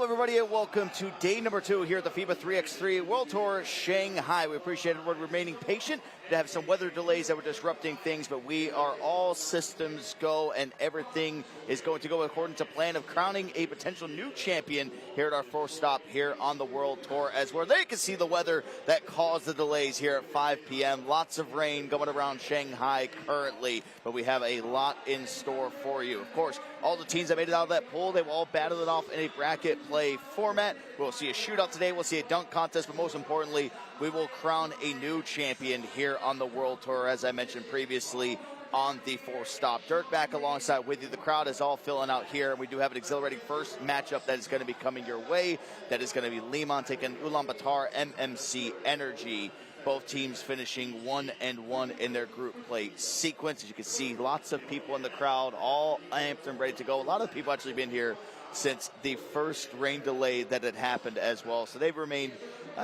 Hello, everybody, and welcome to day number 2 here at the FIBA 3x3 World Tour Shanghai. We appreciate everyone remaining patient. To have some weather delays that were disrupting things, but we are all systems go, and everything is going to go according to plan of crowning a potential new champion here at our first stop here on the World Tour, as well. There you can see the weather that caused the delays here at 5 p.m. Lots of rain going around Shanghai currently, but we have a lot in store for you. Of course, all the teams that made it out of that pool, they will all battle it off in a bracket play format. We'll see a shootout today. We'll see a dunk contest, but most importantly, we will crown a new champion here on the World Tour, as I mentioned previously, on the fourth stop. Dirk back alongside with you. The crowd is all filling out here. We do have an exhilarating first matchup that is going to be coming your way. That is going to be Liman taking Ulaanbaatar MMC Energy. Both teams finishing 1-1 in their group play sequence. As you can see, lots of people in the crowd, all amped and ready to go. A lot of people actually been here since the first rain delay that had happened as well. So they've remained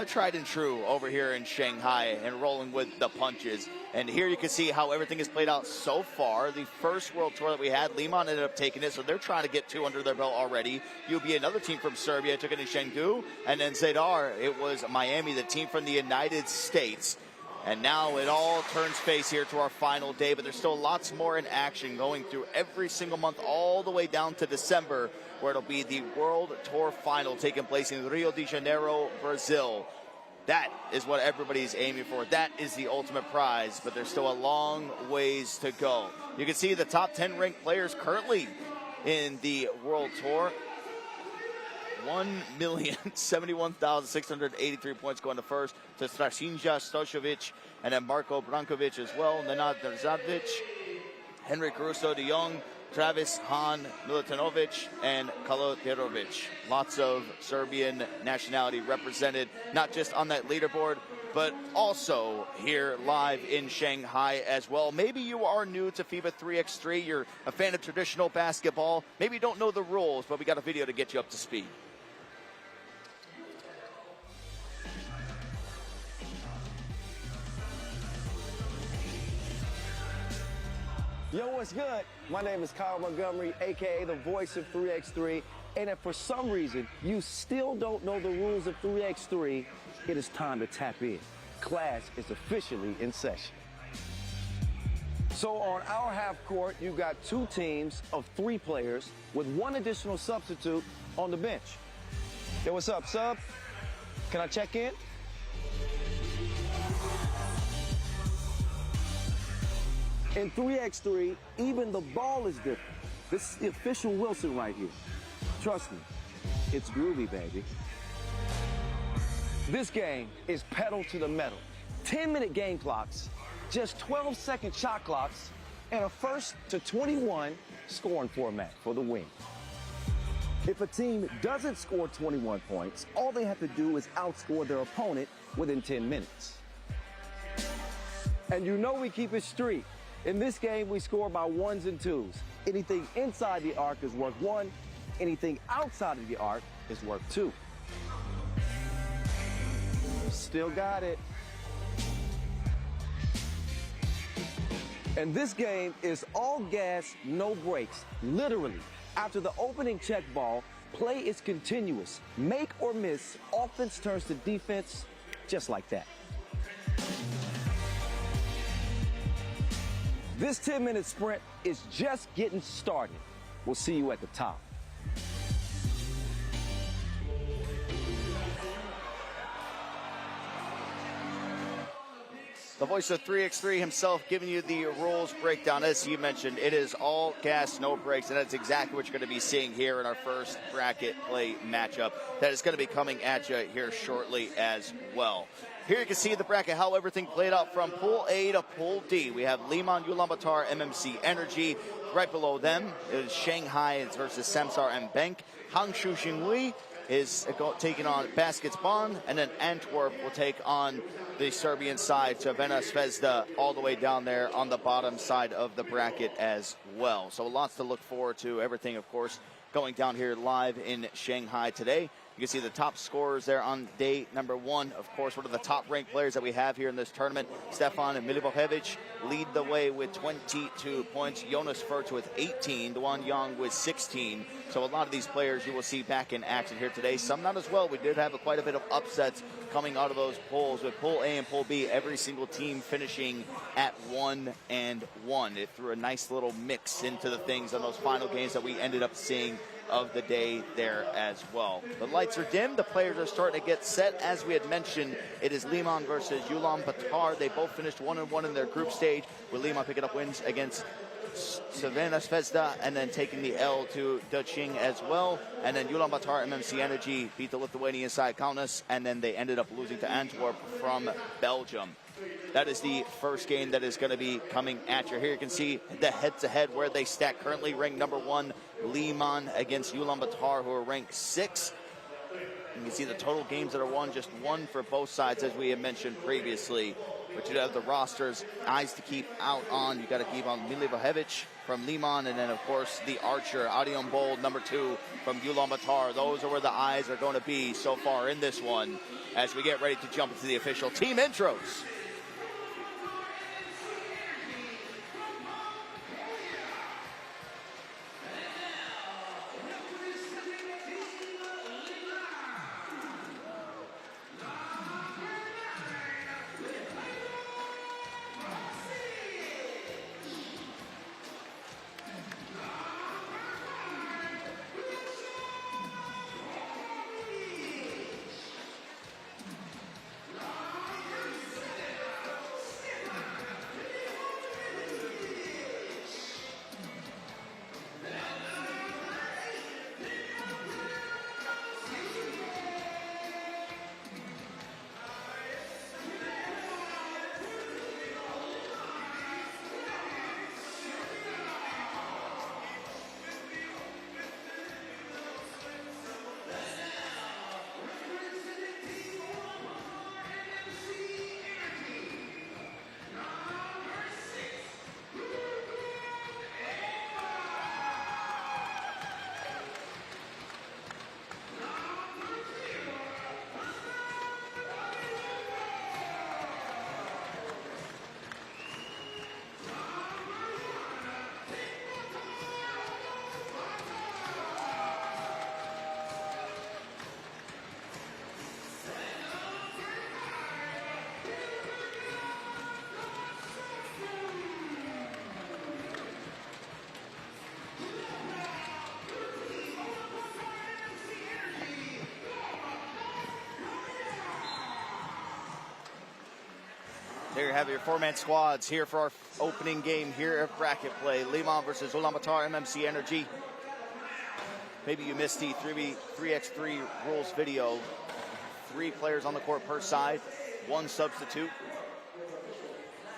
tried and true over here in Shanghai and rolling with the punches. And here you can see how everything has played out so far. The first World Tour that we had, Liman ended up taking it, so they're trying to get 2 under their belt already. UB, another team from Serbia, took it in Hangzhou. And then Zvezda, it was Miami, the team from the United States. And now it all turns face here to our final day, but there's still lots more in action going through every single month all the way down to December, where it'll be the World Tour Final taking place in Rio de Janeiro, Brazil. That is what everybody's aiming for. That is the ultimate prize, but there's still a long ways to go. You can see the top 10 ranked players currently in the World Tour. 1,071,683 points going to first to Strahinja Stojovic, and then Marko Brankovic as well, Nenad Nerzadvic, Henrik Caruso de Jong, Travis Hahn, Milutinovic, and Kaloterovic. Lots of Serbian nationality represented, not just on that leaderboard, but also here live in Shanghai as well. Maybe you are new to FIBA 3x3, you're a fan of traditional basketball, maybe you don't know the rules, but we got a video to get you up to speed. Yo, what's good? My name is Kyle Montgomery, aka the voice of 3x3, and if for some reason you still don't know the rules of 3x3, it is time to tap in. Class is officially in session. So on our half court, you got 2 teams of 3 players with 1 additional substitute on the bench. Yo, what's up, sub? Can I check in? In 3x3, even the ball is different. This is the official Wilson right here. Trust me, it's groovy, baby. This game is pedal to the metal. 10-minute game clocks, just 12-second shot clocks, and a 1st to 21 scoring format for the win. If a team doesn't score 21 points, all they have to do is outscore their opponent within 10 minutes. And you know we keep it street. In this game, we score by 1s and 2s. Anything inside the arc is worth 1. Anything outside of the arc is worth 2. Still got it. And this game is all gas, no brakes. Literally, after the opening check ball, play is continuous. Make or miss, offense turns to defense just like that. This 10-minute sprint is just getting started. We'll see you at the top. The voice of 3x3 himself giving you the rules breakdown. As you mentioned, it is all gas, no brakes, and that's exactly what you're going to be seeing here in our first bracket play matchup. That is going to be coming at you here shortly as well. Here you can see the bracket, how everything played out from Pool A to Pool D. We have Liman, Ulaanbaatar, MMC Energy. Right below them is Shanghai versus Sansar and Bank. Hangzhou Jingwei is taking on Baskets Bonn, and then Antwerp will take on the Serbian side, Crvena, Zvezda, all the way down there on the bottom side of the bracket as well. So lots to look forward to. Everything, of course, going down here live in Shanghai today. You can see the top scorers there on day number 1. Of course, one of the top-ranked players that we have here in this tournament, Stefan Milivojevic, lead the way with 22 points. Jonas Furch with 18. Duan Yang with 16. So a lot of these players you will see back in action here today. Some not as well. We did have quite a bit of upsets coming out of those polls. With Pool A and Pool B, every single team finishing at 1-1. It threw a nice little mix into the things on those final games that we ended up seeing of the day there as well. The lights are dim. The players are starting to get set. As we had mentioned, it is Liman versus Ulaanbaatar. They both finished 1-1 in their group stage, with Liman picking up wins against Zvezda and then taking the L to Daching as well. And then Ulaanbaatar MMC Energy beat the Lithuanian side Kaunas, and then they ended up losing to Antwerp from Belgium. That is the first game that is going to be coming at you. Here you can see the head-to-head where they stack. Currently ranked number 1, Liman against Ulaanbaatar, who are ranked 6. You can see the total games that are won, just 1 for both sides, as we had mentioned previously. But you have the rosters, eyes to keep out on. You got to keep on Milivojevic from Liman, and then, of course, the archer, Adion Bold, number 2 from Ulaanbaatar. Those are where the eyes are going to be so far in this one, as we get ready to jump into the official team intros. There you have your 4-man squads here for our opening game here at bracket play. Liman versus Ulaanbaatar MMC Energy. Maybe you missed the 3x3 rules video. 3 players on the court per side, 1 substitute.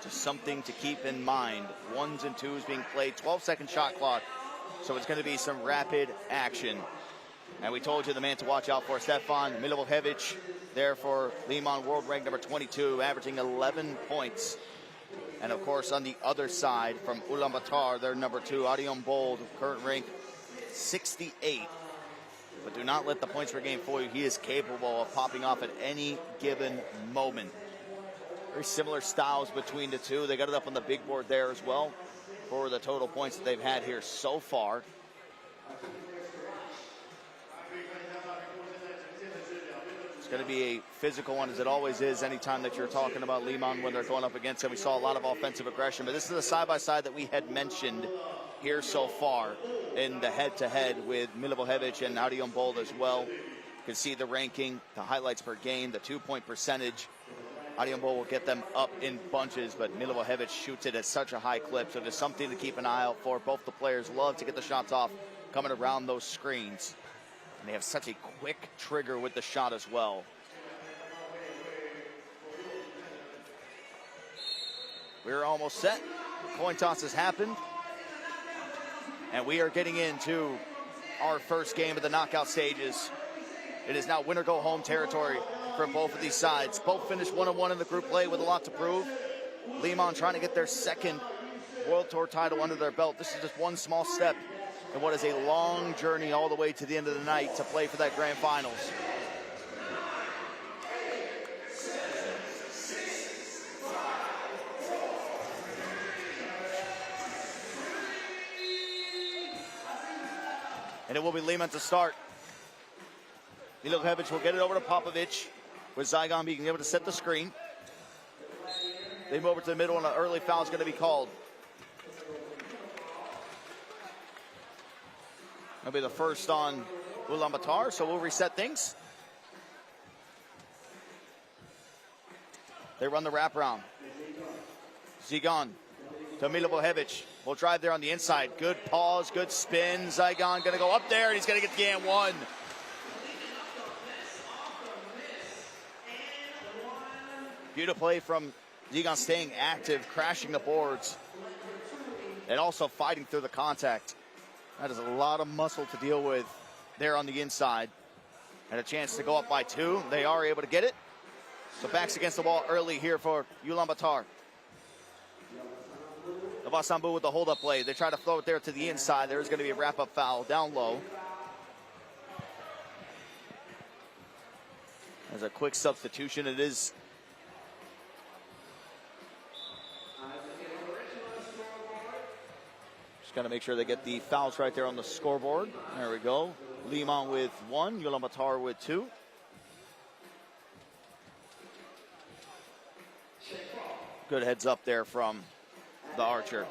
Just something to keep in mind. 1s and 2s being played, 12-second shot clock. So it's going to be some rapid action. And we told you the man to watch out for, Stefan Milivojevic, there for Liman, world rank number 22, averaging 11 points. And of course, on the other side from Ulaanbaatar, their number 2, Adion Bold, current rank 68. But do not let the points per game fool you. He is capable of popping off at any given moment. Very similar styles between the two. They got it up on the big board there as well for the total points that they've had here so far. Going to be a physical one, as it always is anytime that you're talking about Liman when they're going up against him. We saw a lot of offensive aggression, but this is a side-by-side that we had mentioned here so far in the head-to-head with Milivojevic and Adion Bold as well. You can see the ranking, the highlights per game, the 2-point percentage. Adion Bold will get them up in bunches, but Milivojevic shoots it at such a high clip, so there's something to keep an eye out for. Both the players love to get the shots off coming around those screens. And they have such a quick trigger with the shot as well. We're almost set. Coin toss has happened. And we are getting into our first game of the knockout stages. It is now winner-go-home territory for both of these sides. Both finished 1-1 in the group play with a lot to prove. Liman trying to get their second World Tour title under their belt. This is just one small step in what is a long journey all the way to the end of the night to play for that grand finals. And it will be Liman to start. Milojevic will get it over to Popovic, with Zygon being able to set the screen. They move over to the middle, and an early foul is going to be called. That'll be the first on Ulaanbaatar, so we'll reset things. They run the wraparound. Zygon to Milojevic. Will drive there on the inside. Good pause, good spin. Zygon going to go up there, and he's going to get the and one. Beautiful play from Zygon, staying active, crashing the boards, and also fighting through the contact. That is a lot of muscle to deal with there on the inside. And a chance to go up by 2. They are able to get it. So backs against the wall early here for Ulaanbaatar. Navasambu with the hold-up play. They try to throw it there to the inside. There's going to be a wrap-up foul down low. As a quick substitution, it is just got to make sure they get the fouls right there on the scoreboard. There we go. Liman with 1, Ulaanbaatar with 2. Good heads up there from the archer.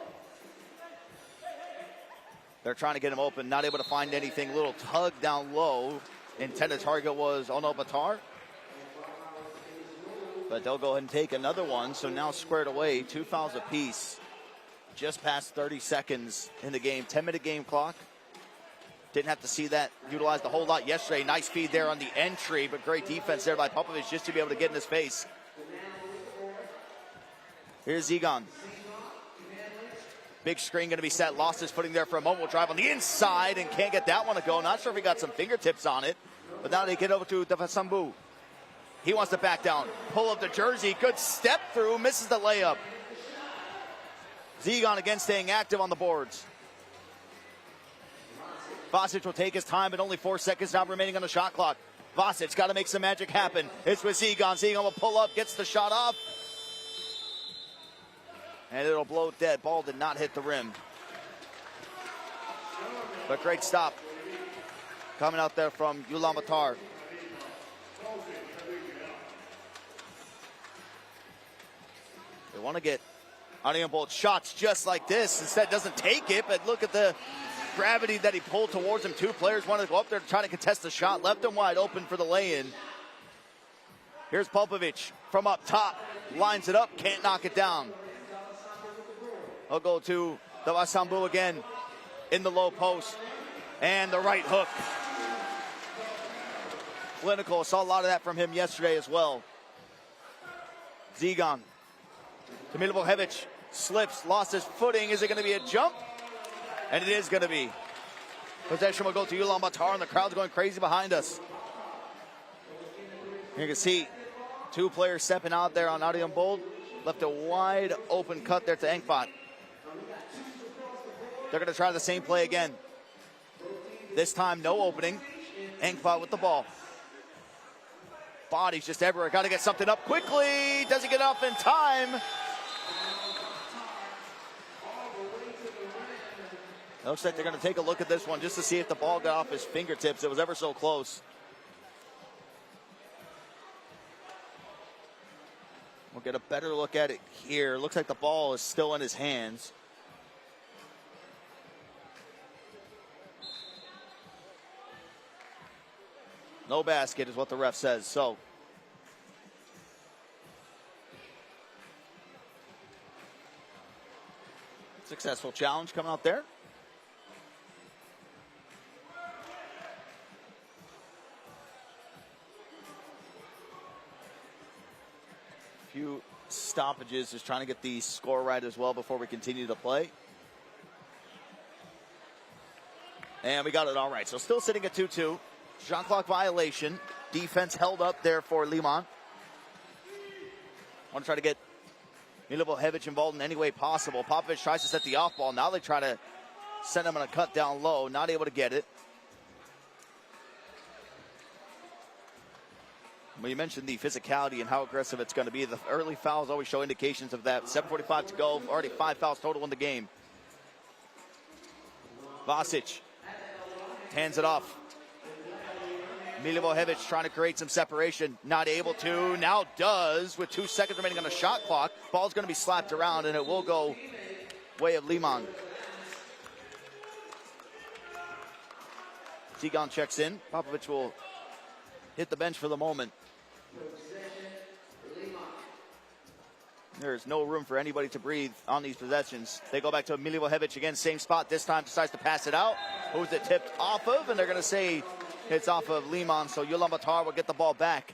They're trying to get him open, not able to find anything. Little tug down low. Intended target was Ulaanbaatar. But they'll go ahead and take another one. So now squared away, 2 fouls apiece. Just past 30 seconds in the game. 10-minute game clock. Didn't have to see that utilized a whole lot yesterday. Nice feed there on the entry, but great defense there by Popovic just to be able to get in his face. Here's Zygon. Big screen going to be set. Lost his footing there for a moment. Will drive on the inside and can't get that one to go. Not sure if he got some fingertips on it. But now they get over to Navasambu. He wants to back down. Pull up the jersey. Good step through. Misses the layup. Zygon again staying active on the boards. Vasic will take his time, but only 4 seconds now remaining on the shot clock. Vasic got to make some magic happen. It's with Zygon. Zygon will pull up, gets the shot off. And it'll blow dead. Ball did not hit the rim. But great stop coming out there from Ulaanbaatar. They want to get Ulaanbaatar shots just like this. Instead doesn't take it, but look at the gravity that he pulled towards him. 2 players wanted to go up there to try to contest the shot. Left him wide open for the lay-in. Here's Popovic from up top. Lines it up, can't knock it down. He'll go to Navasambu again in the low post. And the right hook. Clinical. Saw a lot of that from him yesterday as well. Zygon. To Milojevic. Slips. Lost his footing. Is it going to be a jump? And it is going to be. Possession will go to Ulaanbaatar, and the crowd's going crazy behind us. You can see 2 players stepping out there on Ulaanbaatar. Left a wide open cut there to Enkbot. They're going to try the same play again. This time, no opening. Enkbot with the ball. Bodies just everywhere. Got to get something up quickly. Doesn't get up in time. Looks like they're going to take a look at this one just to see if the ball got off his fingertips. It was ever so close. We'll get a better look at it here. Looks like the ball is still in his hands. No basket is what the ref says. So successful challenge coming out there. Few stoppages, just trying to get the score right as well before we continue to play. And we got it all right. So still sitting at 2-2. Shot clock violation. Defense held up there for Liman. Want to try to get Milojevic involved in any way possible. Popovic tries to set the off ball. Now they try to Sent him on a cut down low, not able to get it. Well, you mentioned the physicality and how aggressive it's going to be. The early fouls always show indications of that. 7:45 to go, already 5 fouls total in the game. Vasic hands it off. Milivojevic trying to create some separation, not able to, now does with 2 seconds remaining on the shot clock. Ball's going to be slapped around and it will go way of Liman. Zigan checks in. Popovic will hit the bench for the moment. There's no room for anybody to breathe on these possessions. They go back to Milivojevic again, same spot. This time decides to pass it out. Who's it tipped off of? And they're going to say it's off of Liman, so Ulaanbaatar will get the ball back.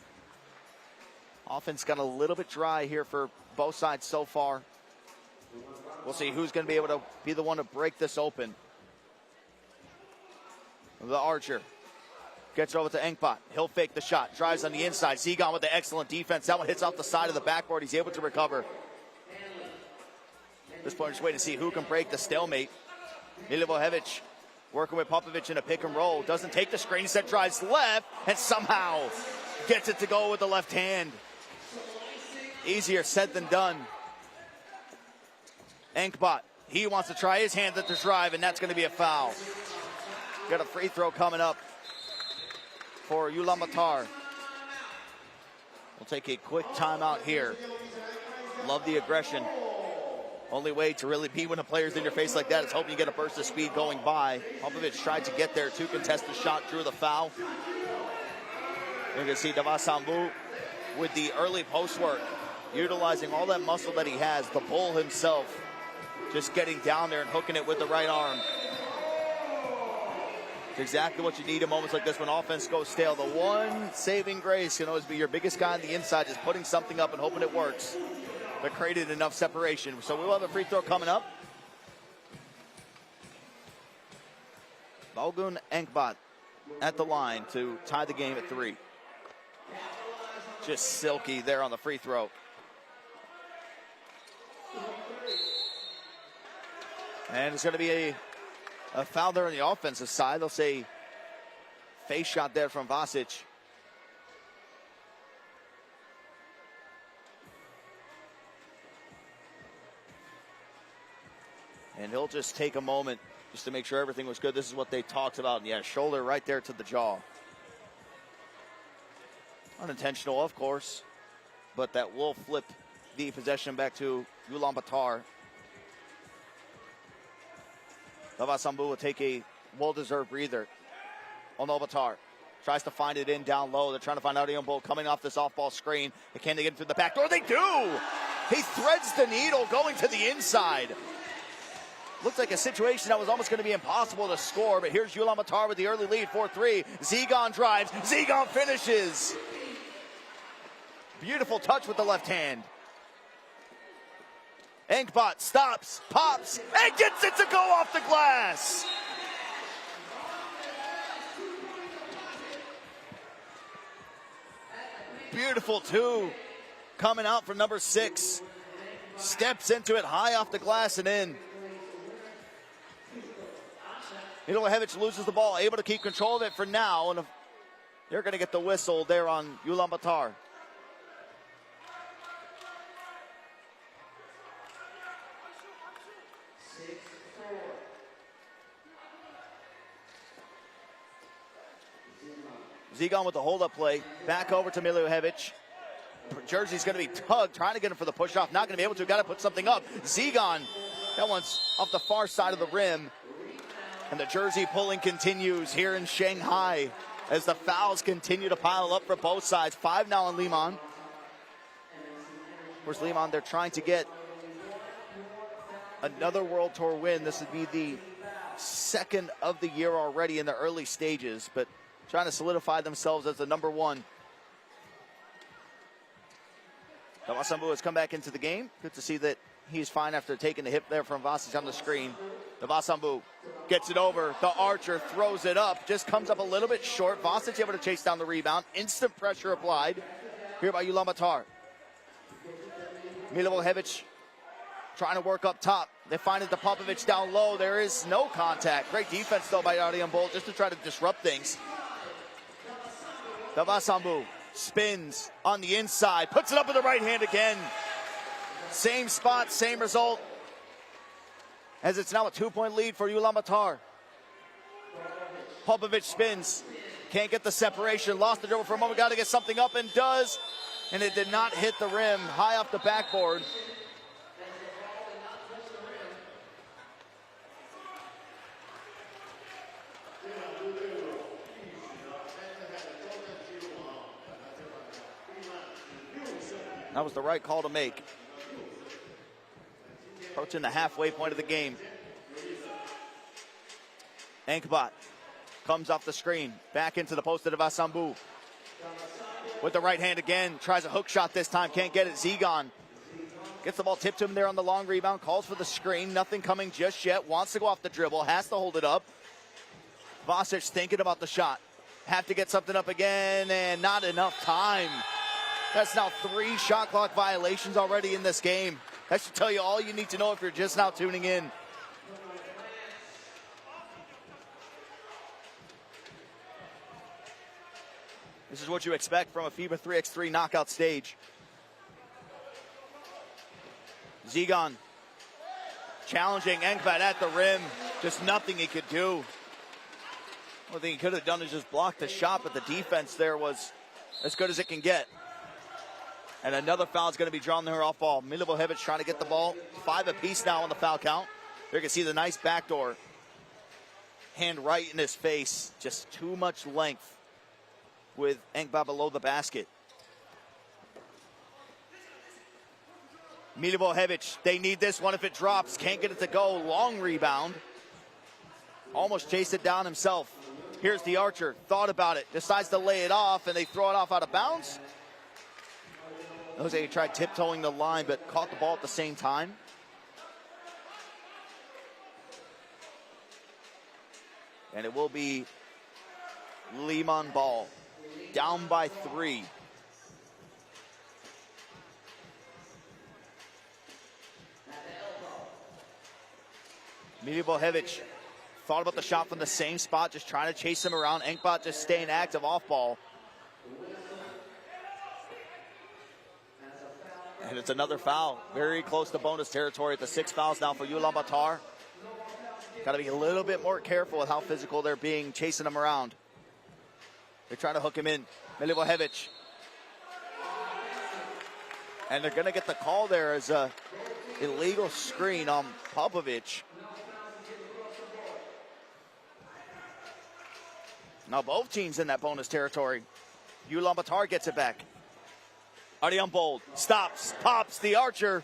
Offense got a little bit dry here for both sides so far. We'll see who's going to be able to be the one to break this open. The Archer gets over to Engpot. He'll fake the shot. Drives on the inside. Zigan with the excellent defense. That one hits off the side of the backboard. He's able to recover. At this point, just waiting to see who can break the stalemate. Milivojevic working with Popovic in a pick and roll. Doesn't take the screen. Instead drives left and somehow gets it to go with the left hand. Easier said than done. Engpot, he wants to try his hand at the drive, and that's going to be a foul. Got a free throw coming up for Ulaanbaatar. We'll take a quick timeout here. Love the aggression. Only way to really be when a player's in your face like that is hoping you get a burst of speed going by. Popovic tried to get there to contest the shot, drew the foul. You're going to see Davasambu with the early post work, utilizing all that muscle that he has. The bull himself just getting down there and hooking it with the right arm. It's exactly what you need in moments like this when offense goes stale. The one saving grace can always be your biggest guy on the inside, just putting something up and hoping it works. But created enough separation. So we will have a free throw coming up. Balgun Engpot at the line to tie the game at 3. Just silky there on the free throw. And it's going to be a foul there on the offensive side. They'll say face shot there from Vasic. And he'll just take a moment just to make sure everything was good. This is what they talked about. And yeah, shoulder right there to the jaw. Unintentional, of course, but that will flip the possession back to Ulaanbaatar. Davasambu will take a well-deserved breather. Ulaanbaatar tries to find it in down low. They're trying to find Ulaanbaatar coming off this off-ball screen. And can they get through the back door? They do! He threads the needle going to the inside. Looks like a situation that was almost going to be impossible to score, but here's Ulaanbaatar with the early lead, 4-3. Zigan drives. Zigan finishes. Beautiful touch with the left hand. Engpot stops, pops, and gets it to go off the glass. Beautiful two coming out from number 6. Steps into it high off the glass and in. Milivojevic loses the ball, able to keep control of it for now, and they're going to get the whistle there on Ulaanbaatar. Zigan with the hold-up play. Back over to Milivojevic. Jersey's going to be tugged, trying to get him for the push-off. Not going to be able to. Got to put something up. Zigan, that one's off the far side of the rim. And the jersey pulling continues here in Shanghai as the fouls continue to pile up for both sides. 5 now on Liman. Of course, Liman, they're trying to get another World Tour win. This would be the second of the year already in the early stages, but trying to solidify themselves as the number 1. Davasambu has come back into the game. Good to see that he's fine after taking the hit there from Vasic on the screen. Davasambu gets it over. The Archer throws it up. Just comes up a little bit short. Vasic able to chase down the rebound. Instant pressure applied here by Ulaanbaatar. Milivojevic trying to work up top. They find it to Popovich down low. There is no contact. Great defense, though, by Ulaanbaatar just to try to disrupt things. Davasambu spins on the inside, puts it up with the right hand again. Same spot, same result. As it's now a 2-point lead for Ulaanbaatar. Popovich spins, can't get the separation, lost the dribble for a moment, got to get something up and does. And it did not hit the rim, high off the backboard. That was the right call to make. Approaching the halfway point of the game. Ankbot comes off the screen, back into the post of Davasambu. With the right hand again, tries a hook shot this time, can't get it. Zigon gets the ball tipped to him there on the long rebound, calls for the screen, nothing coming just yet, wants to go off the dribble, has to hold it up. Vasic thinking about the shot. Have to get something up again, and not enough time. That's now 3 shot clock violations already in this game. That should tell you all you need to know if you're just now tuning in. This is what you expect from a FIBA 3x3 knockout stage. Zigon challenging Ankbot at the rim. Just nothing he could do. One thing he could have done is just block the shot, but the defense there was as good as it can get. And another foul is going to be drawn there off ball. Milivojevic trying to get the ball. 5 apiece now on the foul count. There you can see the nice backdoor. Hand right in his face. Just too much length with Ankbot below the basket. Milivojevic, they need this one if it drops. Can't get it to go. Long rebound. Almost chased it down himself. Here's the Archer. Thought about it. Decides to lay it off, and they throw it off out of bounds. Jose tried tiptoeing the line, but caught the ball at the same time. And it will be Liman ball. Down by 3. Milivojevic thought about the shot from the same spot, just trying to chase him around. Ankbot just staying active off ball. And it's another foul. Very close to bonus territory at the 6 fouls now for Ulaanbaatar. Got to be a little bit more careful with how physical they're being, chasing him around. They're trying to hook him in. Milivojevic. And they're going to get the call there as a illegal screen on Popovich. Now both teams in that bonus territory. Ulaanbaatar gets it back. Ulaanbaatar stops, pops the Archer.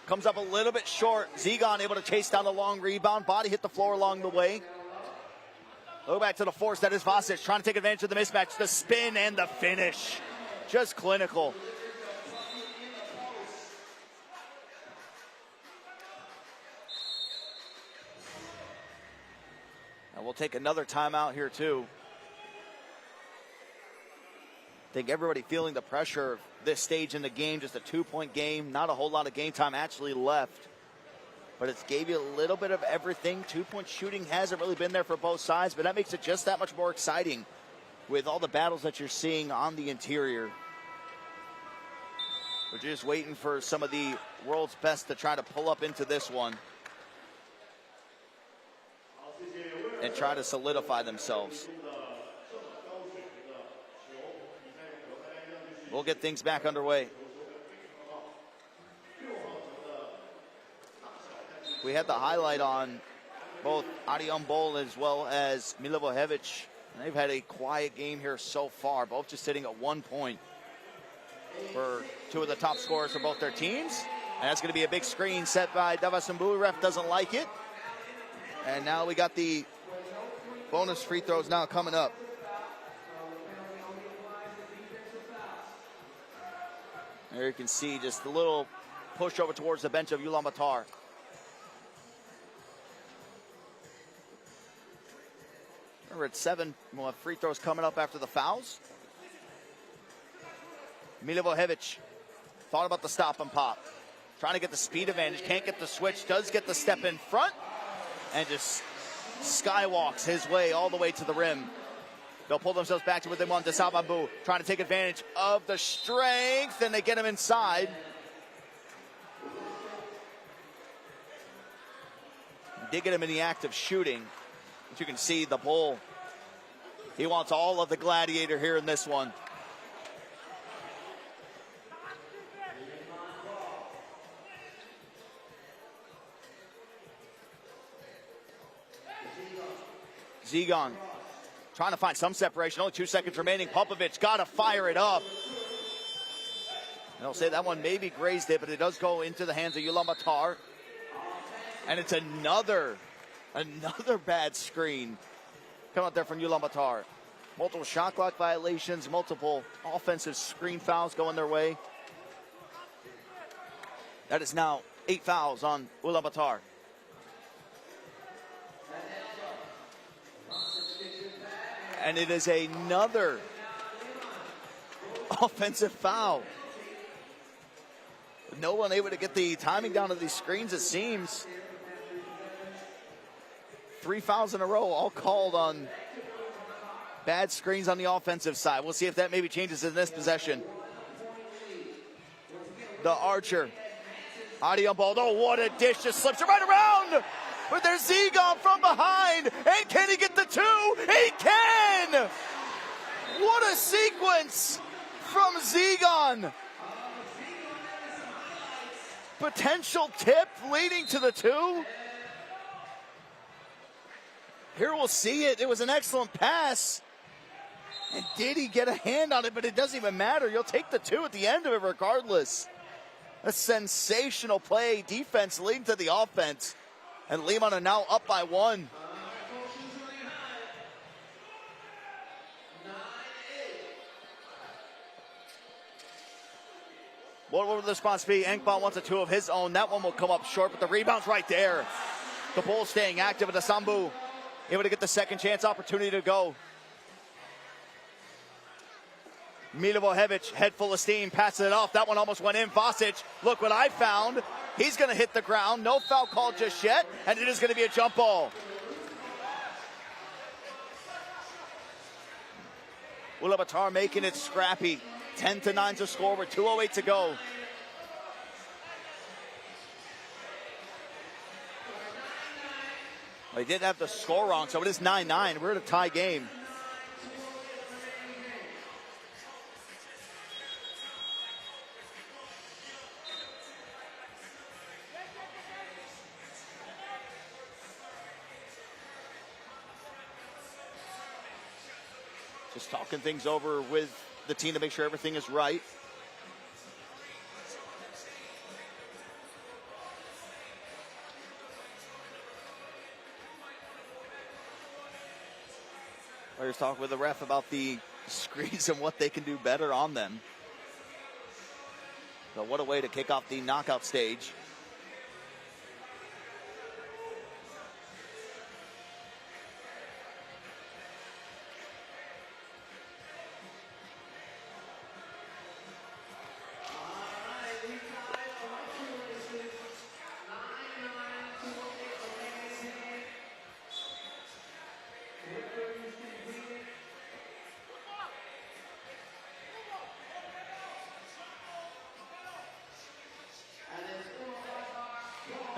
Comes up a little bit short. Zigon able to chase down the long rebound. Body hit the floor along the way. Go back to the force that is Vasic, trying to take advantage of the mismatch. The spin and the finish. Just clinical. And we'll take another timeout here too. I think everybody feeling the pressure of this stage in the game, just a 2-point game, not a whole lot of game time actually left. But it's gave you a little bit of everything. 2-point shooting hasn't really been there for both sides, but that makes it just that much more exciting with all the battles that you're seeing on the interior. We're just waiting for some of the world's best to try to pull up into this one and try to solidify themselves. We'll get things back underway. We had the highlight on both Ulaanbaatar as well as Milivojevic. They've had a quiet game here so far, both just sitting at 1 point for 2 of the top scorers for both their teams. And that's going to be a big screen set by Davasambu. Ref doesn't like it. And now we got the bonus free throws now coming up. There you can see just a little push over towards the bench of Ulaanbaatar. We're at 7 free throws coming up after the fouls. Milivojevic thought about the stop and pop. trying to get the speed advantage, can't get the switch, does get the step in front, and just skywalks his way all the way to the rim. They'll pull themselves back to what they want. Desababu trying to take advantage of the strength, and they get him inside. Did get him in the act of shooting. But you can see the bull. He wants all of the gladiator here in this one. Zigon trying to find some separation. Only 2 seconds remaining. Popovic got to fire it up. They'll say that one maybe grazed it, but it does go into the hands of Ulaanbaatar. And it's another bad screen coming out there from Ulaanbaatar. Multiple shot clock violations, multiple offensive screen fouls going their way. That is now 8 fouls on Ulaanbaatar. And it is another offensive foul. No one able to get the timing down of these screens, it seems. 3 fouls in a row, all called on bad screens on the offensive side. We'll see if that maybe changes in this possession. The Archer. Adi on ball. Oh, what a dish. Just slips it right around. But there's Zigon from behind. And can he get the 2? He can! What a sequence from Zigon. Potential tip leading to the 2. Here we'll see it. It was an excellent pass. And did he get a hand on it? But it doesn't even matter. You'll take the 2 at the end of it regardless. A sensational play. Defense leading to the offense. And Liman are now up by 1. What will the response be? Enkbot wants a 2 of his own. That one will come up short, but the rebound's right there. The Bulls staying active, and Asambu able to get the second chance opportunity to go. Milivojevic, head full of steam, passes it off. That one almost went in. Vasic, look what I found. He's going to hit the ground. No foul call just yet, and it is going to be a jump ball. Ulaanbaatar making it scrappy. 10-9 to score with 2:08 to go. They did have the score wrong, so it is 9-9. We're at a tie game. Just talking things over with the team to make sure everything is right. Players talk with the ref about the screens and what they can do better on them. So what a way to kick off the knockout stage.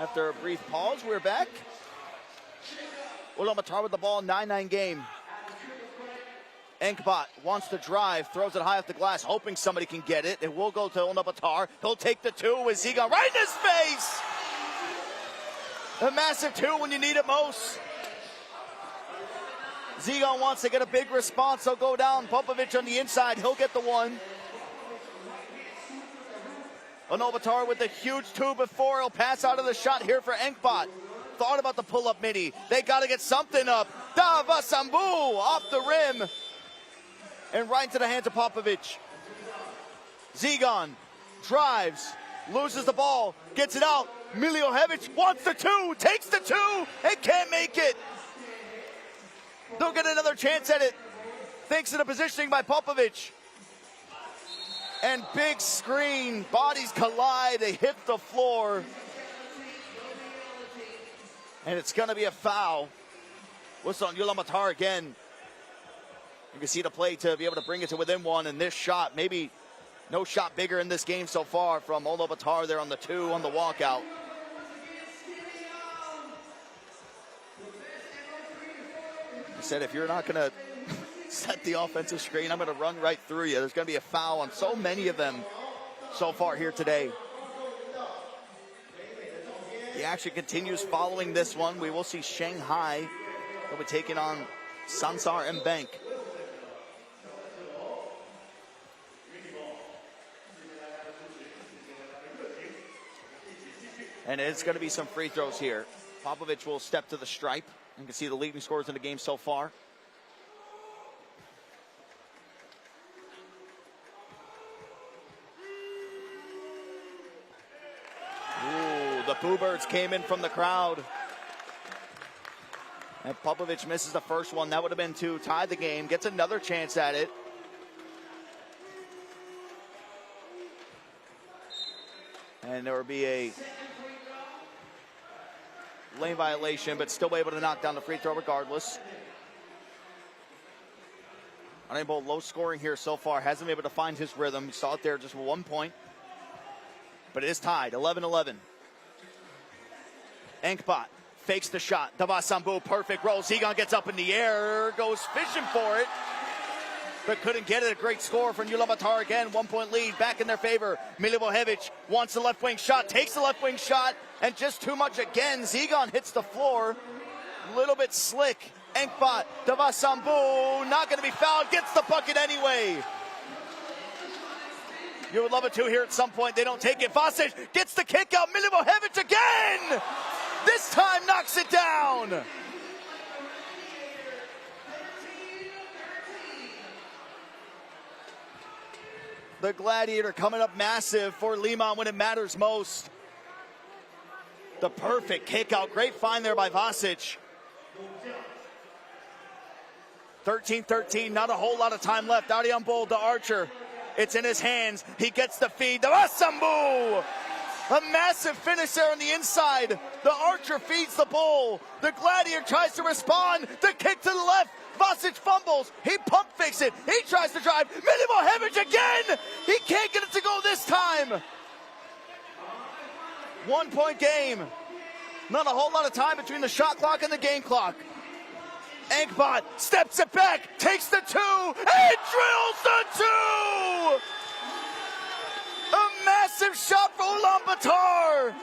After a brief pause, we're back. Ulaanbaatar with the ball, 9-9 game. Enkbot wants to drive, throws it high off the glass, hoping somebody can get it. It will go to Ulaanbaatar. He'll take the 2 with Zigon right in his face. A massive 2 when you need it most. Zigon wants to get a big response. He'll go down. Popovic on the inside. He'll get the 1. Ulaanbaatar with a huge 2 before. He'll pass out of the shot here for Enkbot. Thought about the pull-up mini. They got to get something up. Davasambu off the rim. And right into the hands of Popovic. Zigon drives, loses the ball, gets it out. Milivojevic wants the 2, takes the 2, and can't make it. They'll get another chance at it. Thanks to the positioning by Popovic. And big screen, bodies collide, they hit the floor. And it's gonna be a foul. Whistle on Ulaanbaatar again. You can see the play to be able to bring it to within one, and this shot, maybe no shot bigger in this game so far from Ulaanbaatar there on the 2 on the walkout. I said, if you're not gonna set the offensive screen, I'm gonna run right through you. There's gonna be a foul on so many of them so far here today. The action continues following this one. We will see Shanghai. They'll be taking on Sansar and Bank. And it's going to be some free throws here. Popovich will step to the stripe. You can see the leading scorers in the game so far. Ooh, the Boo Birds came in from the crowd. And Popovich misses the first one. That would have been to tie the game. Gets another chance at it. And there will be a lane violation, but still able to knock down the free throw regardless. Unable, low scoring here so far. Hasn't been able to find his rhythm. You saw it there, just 1 point. But it is tied, 11-11. Enkbot fakes the shot. Davasambu, perfect roll. Zigon gets up in the air, goes fishing for it, but couldn't get it. A great score from Ulaanbaatar again. 1 point lead back in their favor. Milivojevic wants the left wing shot, takes the left wing shot, and just too much again. Zigon hits the floor. A little bit slick. Enkbot, Davasambu, not going to be fouled, gets the bucket anyway. You would love it too here at some point. They don't take it. Vasic gets the kick out. Milivojevic again. This time knocks it down. The Gladiator coming up massive for Liman when it matters most. The perfect kick out. Great find there by Vasic. 13-13, not a whole lot of time left. Arian Bull to Archer. It's in his hands. He gets the feed. Davasambu! A massive finish there on the inside. The Archer feeds the Bull. The Gladiator tries to respond. The kick to the left. Vasic fumbles. He pump fakes it. He tries to drive. Milivojevic again. He can't get it to go this time. 1 point game. Not a whole lot of time between the shot clock and the game clock. Enkbot steps it back, takes the 2, and drills the 2! A massive shot for Ulaanbaatar,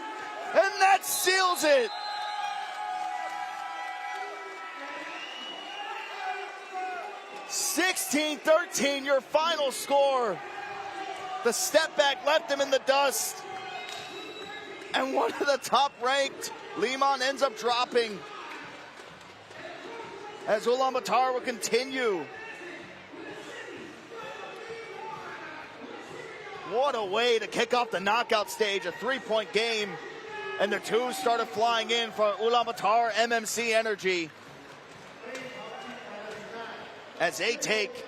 and that seals it. (16-13) your final score. The step back left him in the dust. And one of the top ranked, Liman, ends up dropping. As Ulaanbaatar will continue. What a way to kick off the knockout stage, a 3-point game. And the 2 started flying in for Ulaanbaatar MMC Energy. As they take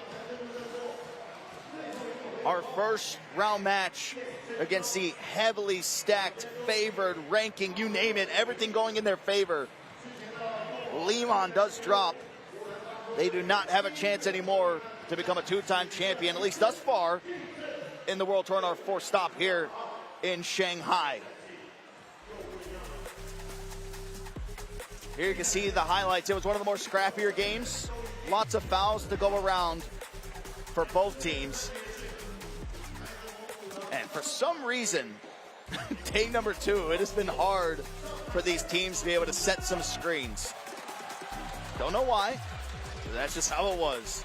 our first round match against the heavily stacked, favored, ranking, you name it, everything going in their favor. Liman does drop. They do not have a chance anymore to become a 2-time champion, at least thus far in the World Tour, on our 4th stop here in Shanghai. Here you can see the highlights. It was one of the more scrappier games. Lots of fouls to go around for both teams. And for some reason, day number 2, it has been hard for these teams to be able to set some screens. Don't know why. That's just how it was.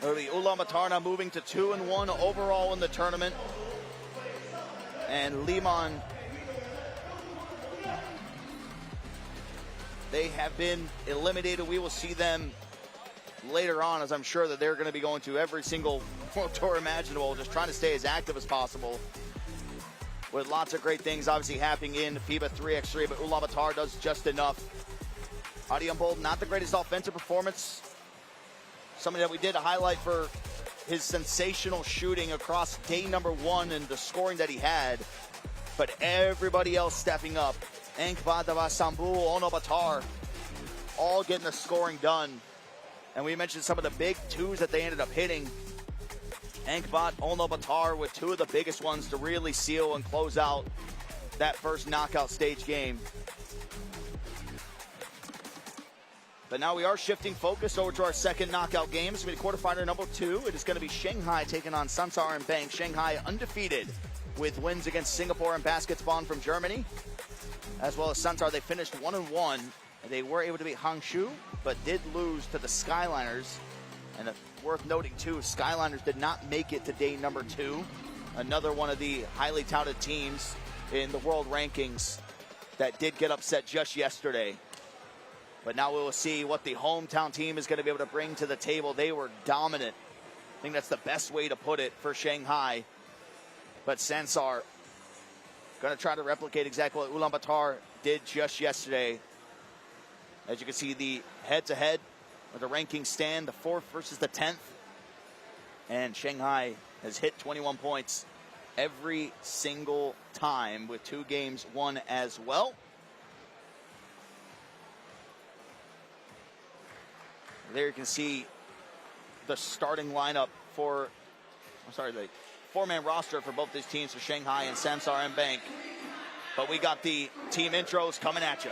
The Ulaanbaatar now moving to 2-1 overall in the tournament. And Liman, they have been eliminated. We will see them later on, as I'm sure that they're going to be going to every single World Tour imaginable, just trying to stay as active as possible. With lots of great things obviously happening in FIBA 3x3, but Ulaanbaatar does just enough. Arian Bull, not the greatest offensive performance somebody that we did a highlight for his sensational shooting across day number 1 and the scoring that he had. But everybody else stepping up. Antwerp, Ulaanbaatar, all getting the scoring done. And we mentioned some of the big twos that they ended up hitting. Antwerp, Ulaanbaatar with 2 of the biggest ones to really seal and close out that first knockout stage game. But now we are shifting focus over to our second knockout game. It's going to be quarterfinal number 2. It is going to be Shanghai taking on Sansar and Bank. Shanghai undefeated with wins against Singapore and Baskets Bonn from Germany. As well as Sansar, they finished 1-1. They were able to beat Hangzhou, but did lose to the Skyliners. And worth noting too, Skyliners did not make it to day number 2. Another one of the highly touted teams in the world rankings that did get upset just yesterday. But now we will see what the hometown team is going to be able to bring to the table. They were dominant. I think that's the best way to put it for Shanghai. But Sansar going to try to replicate exactly what Ulaanbaatar did just yesterday. As you can see, the head-to-head or the ranking stand, the 4th versus the 10th. And Shanghai has hit 21 points every single time with 2 games won as well. There you can see the starting lineup for, the 4-man roster for both these teams, for Shanghai and Sansar and Bank. But we got the team intros coming at you.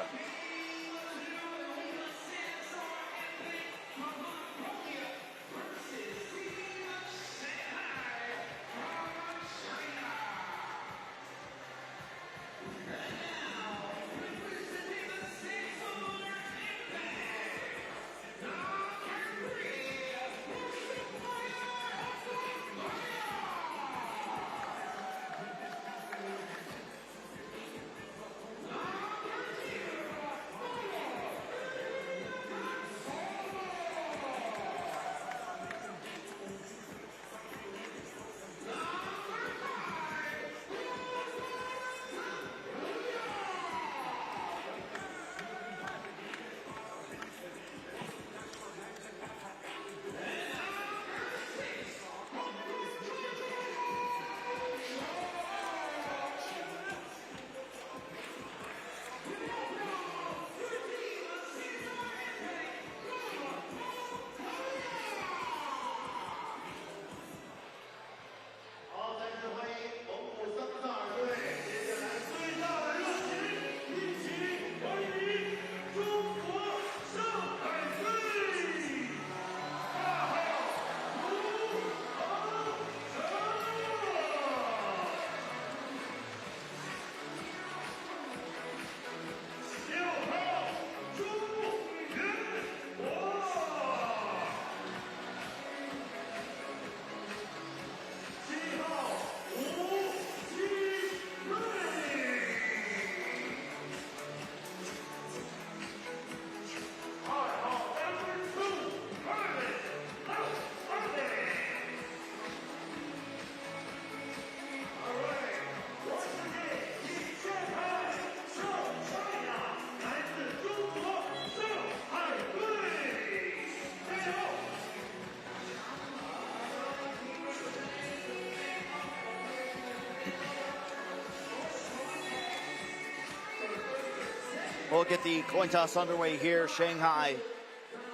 We'll get the coin toss underway here. Shanghai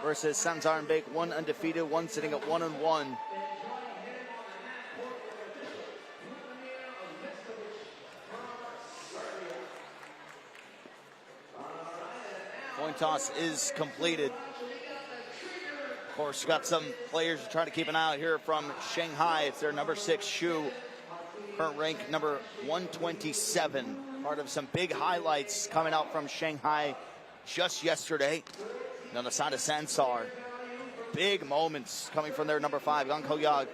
versus Sansar and Bank, 1 undefeated, 1 sitting at 1-1. Coin toss is completed. Of course, got some players trying to keep an eye out here from Shanghai. It's their number 6 Shu, current rank number 127. Part of some big highlights coming out from Shanghai just yesterday. And on the side of Sansar, big moments coming from their number 5, Yang Koyag,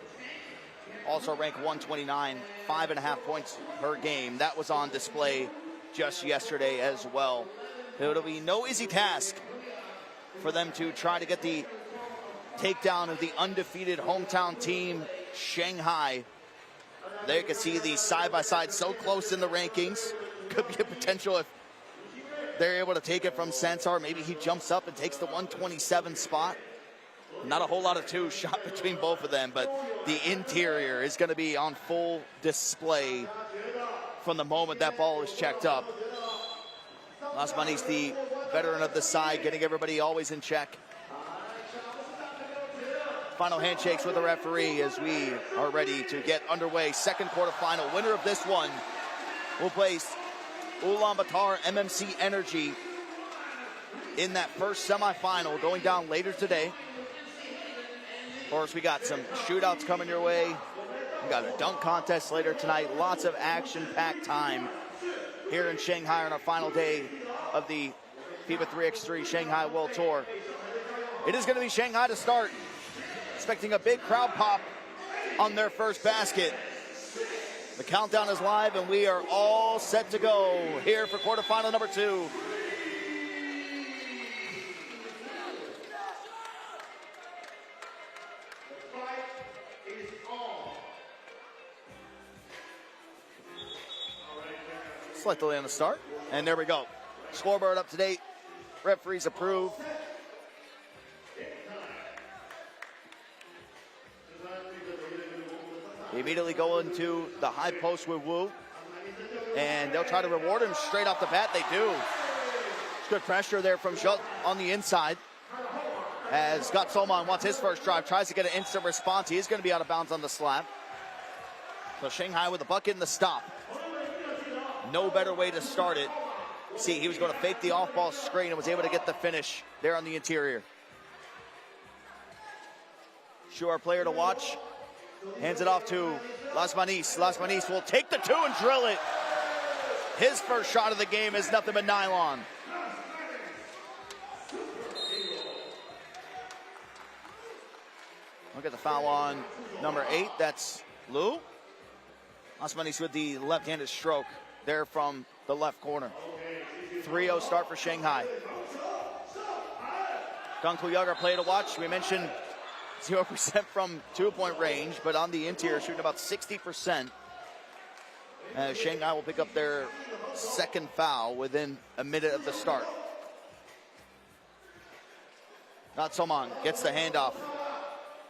also ranked 129, 5.5 points per game. That was on display just yesterday as well. It'll be no easy task for them to try to get the takedown of the undefeated hometown team, Shanghai. There you can see the side-by-side so close in the rankings. Could be a potential if they're able to take it from Sansar. Maybe he jumps up and takes the 127 spot. Not a whole lot of two shot between both of them, but the interior is going to be on full display from the moment that ball is checked up. Lasmanis, the veteran of the side, getting everybody always in check. Final handshakes with the referee as we are ready to get underway. Second quarterfinal. Winner of this one will place Ulaanbaatar MMC Energy in that first semifinal going down later today. Of course, we got some shootouts coming your way. We got a dunk contest later tonight. Lots of action-packed time here in Shanghai on our final day of the FIBA 3x3 Shanghai World Tour. It is going to be Shanghai to start. Expecting a big crowd pop on their first basket. The countdown is live, and we are all set to go here for quarterfinal number 2. Slight delay on the start, and there we go. Scoreboard up to date. Referees approve. They immediately go into the high post with Wu, and they'll try to reward him straight off the bat. They do. It's good pressure there from Jot on the inside. As Scott Solman wants his first drive, tries to get an instant response. He is going to be out of bounds on the slab. So Shanghai with the bucket and the stop. No better way to start it. See, he was going to fake the off-ball screen and was able to get the finish there on the interior. Sure, our player to watch. Hands it off to Lasmanis. Lasmanis will take the 2 and drill it. His first shot of the game is nothing but nylon. Look at the foul on number 8. That's Liu. Lasmanis with the left-handed stroke there from the left corner. 3-0 start for Shanghai. Gang Kuyug, our player to watch. We mentioned 0% from two-point range, but on the interior, shooting about 60%. Shanghai will pick up their second foul within a minute of the start. Natsoman gets the handoff.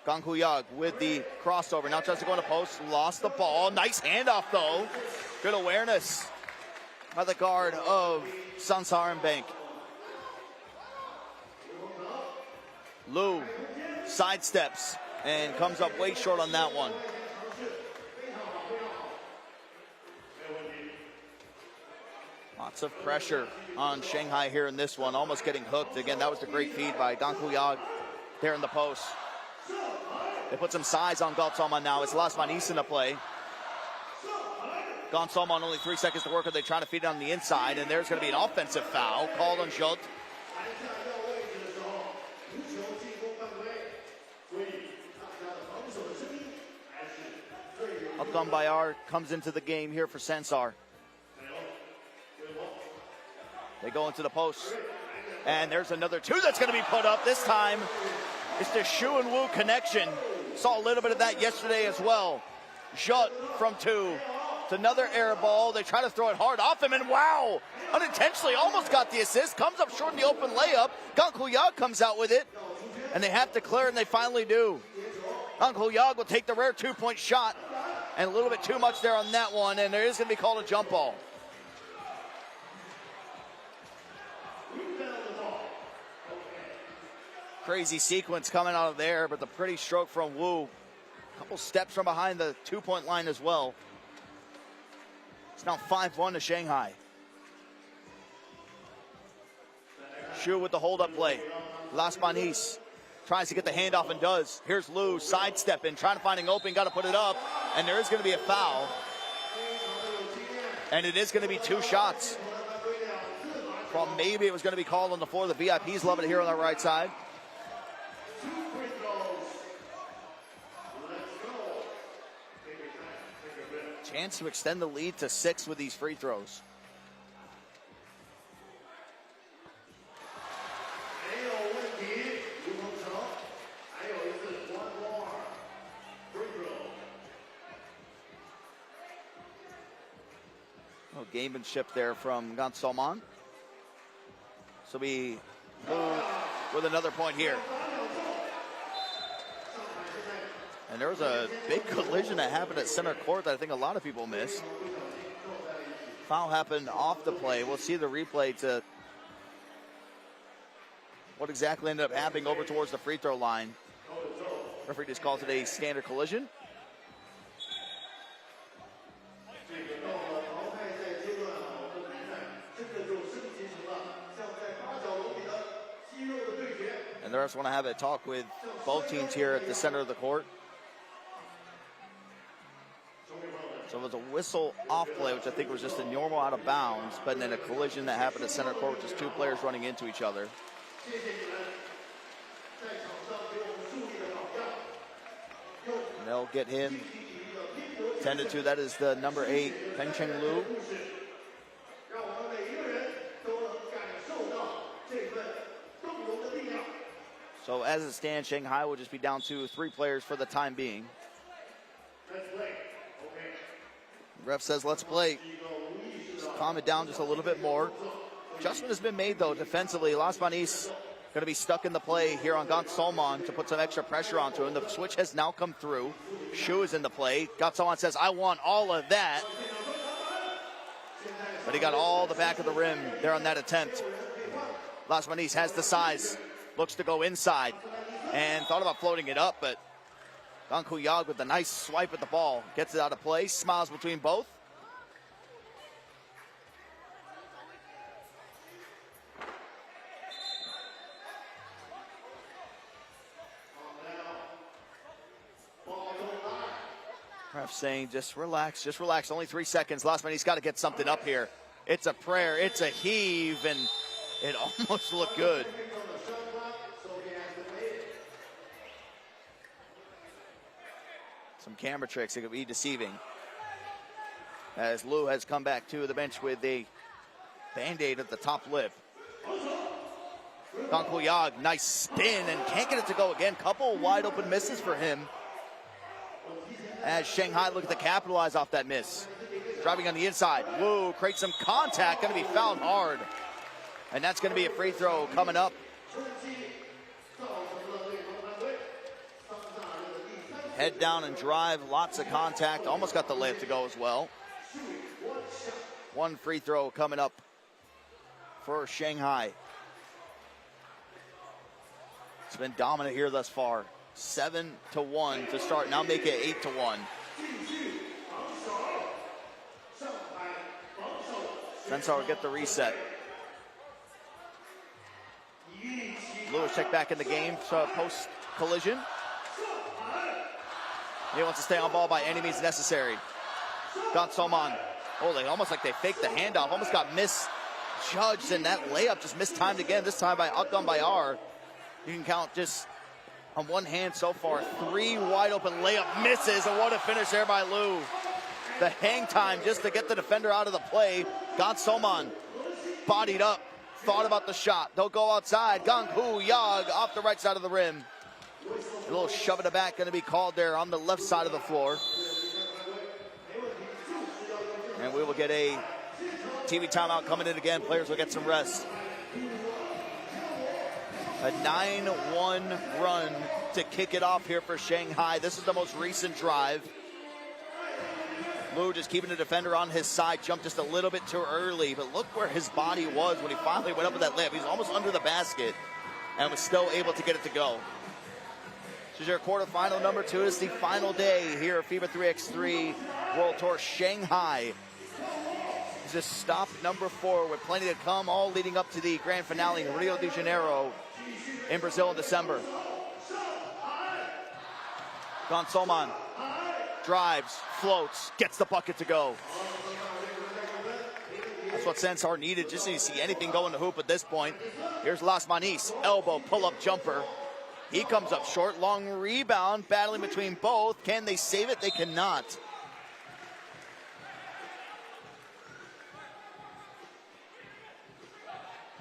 Gang Kuyug with the crossover. Now tries to go in the post. Lost the ball. Nice handoff, though. Good awareness by the guard of Sansar and Bank. Liu sidesteps and comes up way short on that one. Lots of pressure on Shanghai here in this one, almost getting hooked. Again, that was the great feed by Gang Kuyug there in the post. They put some size on Galtsalman now. It's Lasmanis in the play. Galtsalman only 3 seconds to work, or they try to feed it on the inside, and there's going to be an offensive foul called on Jot. Abdon Bayar comes into the game here for Sansar. They go into the post, and there's another 2 that's going to be put up. This time, it's the Shu and Wu connection. Saw a little bit of that yesterday as well. Jot from 2. It's another air ball. They try to throw it hard off him, and wow! Unintentionally almost got the assist. Comes up short in the open layup. Gang Kuyug comes out with it, and they have to clear, and they finally do. Gang Kuyug will take the rare 2-point shot, and a little bit too much there on that one, and there is going to be called a jump ball. Crazy sequence coming out of there, but the pretty stroke from Wu. A couple steps from behind the 2-point line as well. It's now 5-1 to Shanghai. Shu with the hold-up play. Lasmanis tries to get the handoff and does. Here's Liu sidestepping, trying to find an open, got to put it up, and there is going to be a foul. And it is going to be 2 shots. Well, maybe it was going to be called on the floor. The VIPs love it here on the right side. Chance to extend the lead to 6 with these free throws. Oh, gamemanship there from Galtsalman. So we move with another point here. And there was a big collision that happened at center court that I think a lot of people missed. Foul happened off the play. We'll see the replay to what exactly ended up happening over towards the free throw line. Referee just called it a standard collision. And the refs want to have a talk with both teams here at the center of the court. So it was a whistle off play, which I think was just a normal out of bounds, but then a collision that happened at center court, which is two players running into each other. And they'll get him tended to. That is the number 8, Peng Cheng Lu. So as it stands, Shanghai will just be down to 3 players for the time being. Ref says, let's play. Just calm it down just a little bit more. Adjustment has been made, though, defensively. Las Banis going to be stuck in the play here on Gonsolman to put some extra pressure onto him. The switch has now come through. Shu is in the play. Gonsolman says, I want all of that. But he got all the back of the rim there on that attempt. Las Banis has the size. Looks to go inside. And thought about floating it up, but Gang Koo-yag with a nice swipe at the ball. Gets it out of play, smiles between both. Ref saying, just relax, just relax. Only 3 seconds. Last man, he's got to get something up here. It's a prayer, it's a heave, and it almost looked good. Some camera tricks that could be deceiving. As Lu has come back to the bench with a Band-Aid at the top lip. Gang Koo-yag, nice spin, and can't get it to go again. Couple wide open misses for him. As Shanghai looking to capitalize off that miss. Driving on the inside. Wu creates some contact, gonna be fouled hard. And that's gonna be a free throw coming up. Head down and drive, lots of contact. Almost got the layup to go as well. 1 free throw coming up for Shanghai. It's been dominant here thus far. 7-1 to start. Now make it 8-1. Sansar will get the reset. Lewis check back in the game, so post collision. He wants to stay on ball by any means necessary. Gonsolman. Oh, they almost like they faked the handoff. Almost got misjudged, and that layup just mistimed again, this time by Akdam Bayar. You can count just on one hand so far. 3 wide open layup misses, and what a finish there by Lu. The hang time just to get the defender out of the play. Gonsolman bodied up, thought about the shot. They'll go outside. Gang Koo-yag off the right side of the rim. A little shove in the back going to be called there on the left side of the floor. And we will get a TV timeout coming in again. Players will get some rest. A 9-1 run to kick it off here for Shanghai. This is the most recent drive. Lu just keeping the defender on his side. Jumped just a little bit too early, but look where his body was when he finally went up with that layup. He's almost under the basket and was still able to get it to go. This is your quarterfinal number 2. It's the final day here at FIBA 3x3 World Tour Shanghai. This is stop number 4 with plenty to come, all leading up to the grand finale in Rio de Janeiro in Brazil in December. Gonsolman drives, floats, gets the bucket to go. That's what Sansar needed, just to see anything go in the hoop at this point. Here's Las Banis, elbow, pull-up jumper. He comes up short, long rebound, battling between both. Can they save it? They cannot.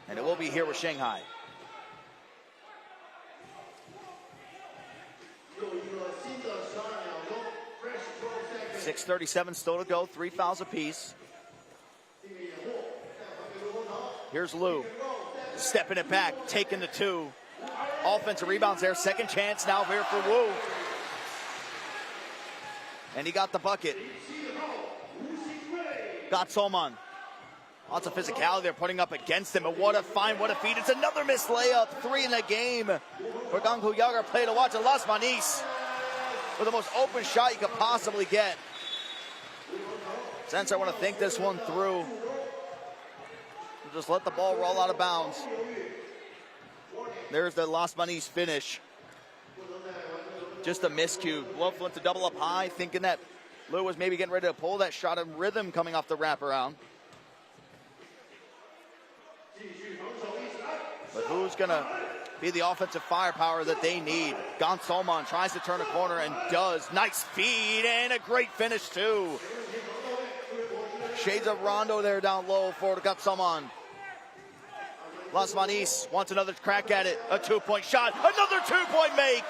And it will be here with Shanghai. 6:37 still to go, 3 fouls apiece. Here's Lu, stepping it back, taking the 2. Offensive rebounds there, second chance now here for Wu. And he got the bucket. Got Solman. Lots of physicality they're putting up against him. And what a find, what a feed. It's another missed layup. 3 in the game for Gangku Yagar. Play to watch. And Las Manis with the most open shot you could possibly get. Sansar want to think this one through. Just let the ball roll out of bounds. There's the Las Manis finish. Just a miscue. Wolf went to double up high, thinking that Lou was maybe getting ready to pull that shot in rhythm coming off the wraparound. But who's going to be the offensive firepower that they need? Gon Solman tries to turn a corner and does. Nice feed and a great finish too. Shades of Rondo there down low for Gon Solman. Las Manis wants another crack at it. A 2-point shot. Another 2-point make.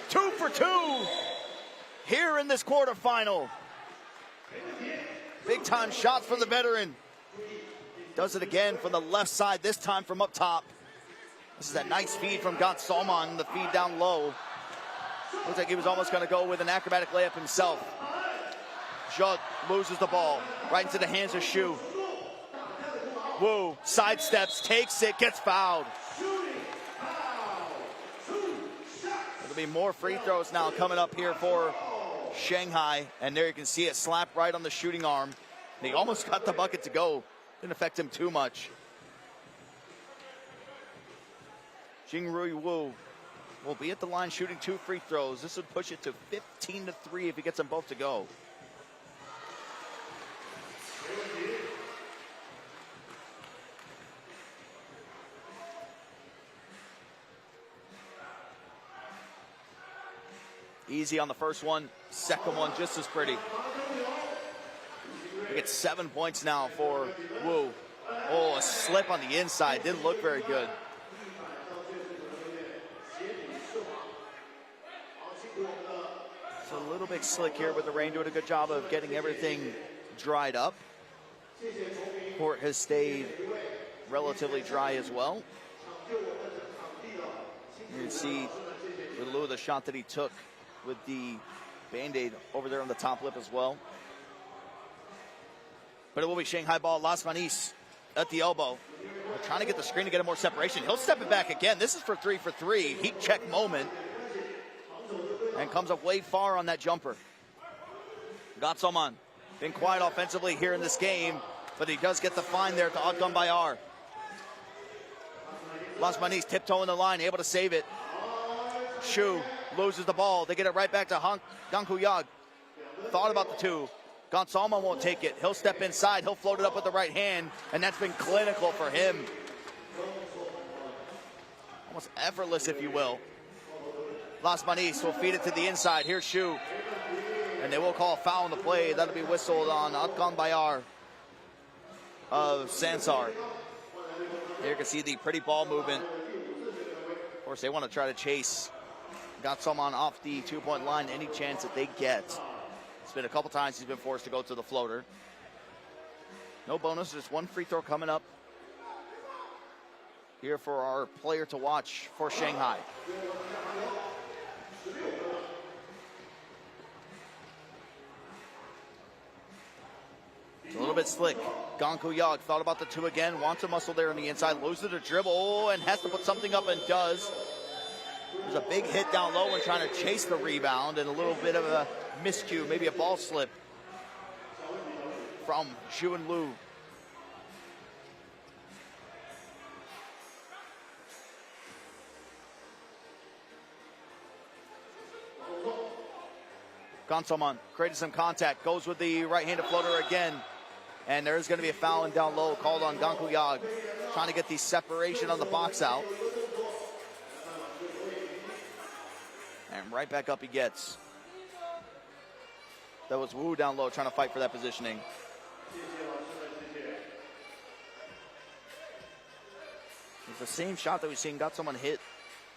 2 for 2 here in this quarterfinal. Big time shots from the veteran. Does it again from the left side, this time from up top. This is a nice feed from Gon Solman, the feed down low. Looks like he was almost going to go with an acrobatic layup himself. Judd loses the ball right into the hands of Shu. Wu sidesteps, takes it, gets fouled. There'll be more free throws now coming up here for Shanghai. And there you can see it slap right on the shooting arm. And he almost got the bucket to go. Didn't affect him too much. Jingwei Wu will be at the line shooting 2 free throws. This would push it to 15-3 if he gets them both to go. Easy on the first one, second one just as pretty. We get 7 points now for Wu. Oh, a slip on the inside, didn't look very good. It's a little bit slick here with the rain, doing a good job of getting everything dried up. Court has stayed relatively dry as well. You can see with Lou the shot that he took with the Band-Aid over there on the top lip as well. But it will be Shanghai ball. Las Manis at the elbow. They're trying to get the screen to get him more separation. He'll step it back again. This is for 3 for 3. Heat check moment. And comes up way far on that jumper. Gon Solman been quiet offensively here in this game, but he does get the find there to Ulaanbaatar. Las Manis tiptoeing the line, able to save it. Shu loses the ball. They get it right back to Gangku Yag. Thought about the 2. Gon Solman won't take it. He'll step inside. He'll float it up with the right hand, and that's been clinical for him. Almost effortless, if you will. Las Manis will feed it to the inside. Here's Shu. And they will call a foul on the play. That'll be whistled on Ulaanbaatar of Sansar. Here you can see the pretty ball movement. Of course, they want to try to chase Gon Solman off the 2-point line any chance that they get. It's been a couple times he's been forced to go to the floater. No bonus, just 1 free throw coming up here for our player to watch for Shanghai. It's a little bit slick. Gangku Yag thought about the 2 again, wants a muscle there on the inside, loses a dribble, and has to put something up and does. There's a big hit down low when trying to chase the rebound, and a little bit of a miscue, maybe a ball slip from Shu and Lu. Gon Solman created some contact, goes with the right-handed floater again, and there is going to be a foul and down low called on Gangku Yag, trying to get the separation on the box out. And right back up he gets. That was Wu down low trying to fight for that positioning. It's the same shot that we've seen Gon Solman hit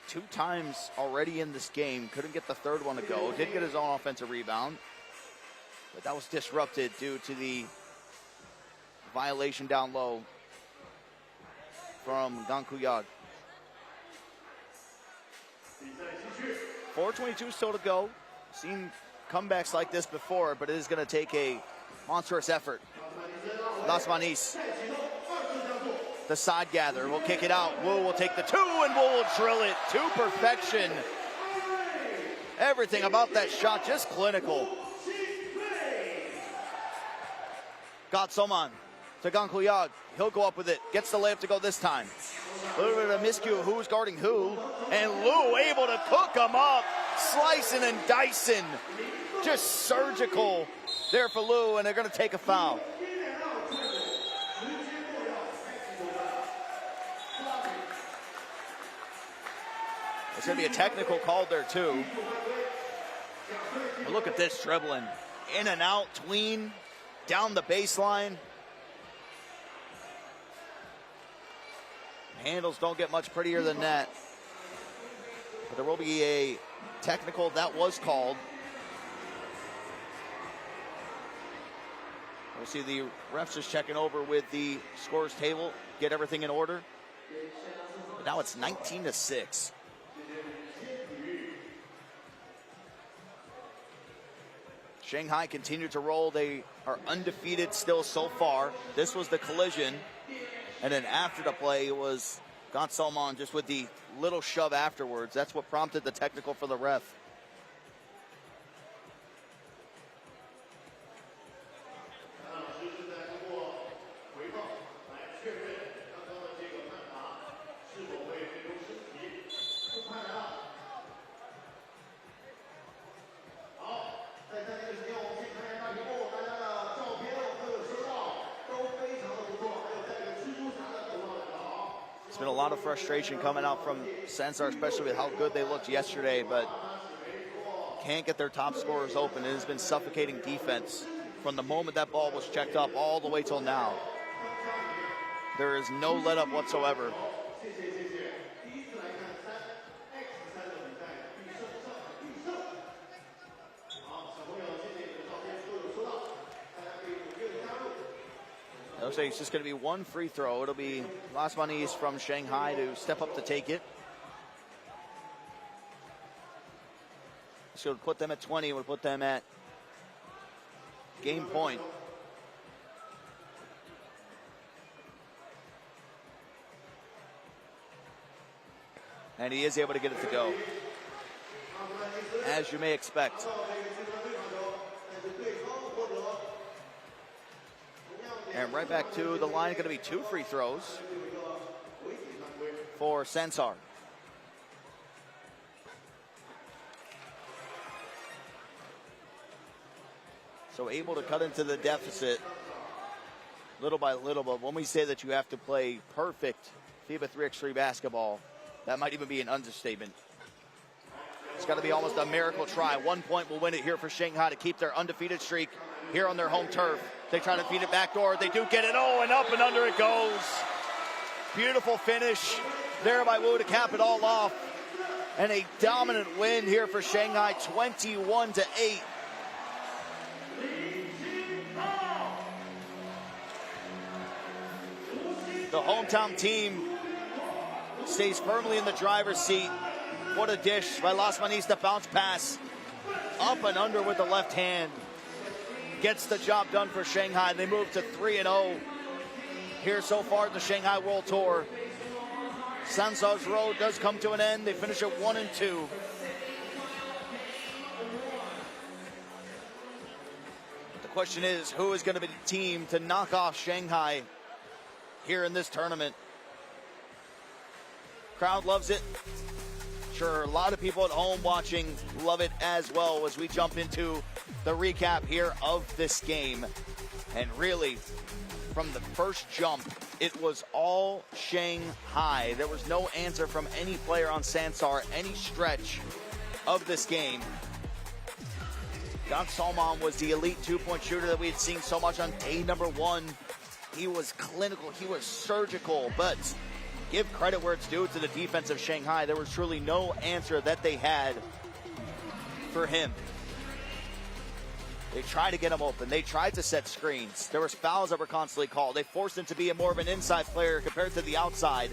2 times already in this game. Couldn't get the 3rd one to go. Did get his own offensive rebound, but that was disrupted due to the violation down low from Gangku Yag. 4:22 still to go. Seen comebacks like this before, but it is going to take a monstrous effort. Las Manis, the side gather, will kick it out. Wu will take the 2, and Wu will drill it to perfection. Everything about that shot just clinical. Got Soman to Gang Kuyag. He'll go up with it. Gets the layup to go this time. A little bit of miscue who's guarding who. And Lu able to cook him up. Slicing and dicing. Just surgical there for Lu, and they're going to take a foul. There's going to be a technical called there, too. But look at this dribbling. In and out, tween, down the baseline. Handles don't get much prettier than that. But there will be a technical that was called. We'll see the refs just checking over with the scores table, get everything in order. But now it's 19-6. Shanghai continued to roll. They are undefeated still so far. This was the collision. And then after the play, it was Gonsalmon just with the little shove afterwards. That's what prompted the technical for the ref. It's been a lot of frustration coming out from Sansar, especially with how good they looked yesterday, but can't get their top scorers open. It has been suffocating defense from the moment that ball was checked up all the way till now. There is no let up whatsoever. I'll say it's just going to be one free throw. It'll be Las Manis from Shanghai to step up to take it. So it'll put them at 20. We'll put them at game point. And he is able to get it to go, as you may expect. And right back to the line, going to be 2 free throws for Sansar. So able to cut into the deficit little by little, but when we say that you have to play perfect FIBA 3x3 basketball, that might even be an understatement. It's got to be almost a miracle try. 1 point will win it here for Shanghai to keep their undefeated streak here on their home turf. They try to feed it backdoor. They do get it. Oh, and up and under it goes. Beautiful finish there by Wu to cap it all off. And a dominant win here for Shanghai, 21-8. The hometown team stays firmly in the driver's seat. What a dish by Las Manis, the bounce pass. Up and under with the left hand. Gets the job done for Shanghai. They move to 3-0 here so far at the Shanghai World Tour. Sansar's road does come to an end. They finish at 1-2. The question is, who is going to be the team to knock off Shanghai here in this tournament? Crowd loves it. Sure, a lot of people at home watching love it as well as we jump into the recap here of this game. And really, from the first jump, it was all Shanghai. There was no answer from any player on Sansar, any stretch of this game. Don Salman was the elite two-point shooter that we had seen so much on day number 1. He was clinical, he was surgical, but give credit where it's due to the defense of Shanghai. There was truly no answer that they had for him. They tried to get him open. They tried to set screens. There was fouls that were constantly called. They forced him to be more of an inside player compared to the outside,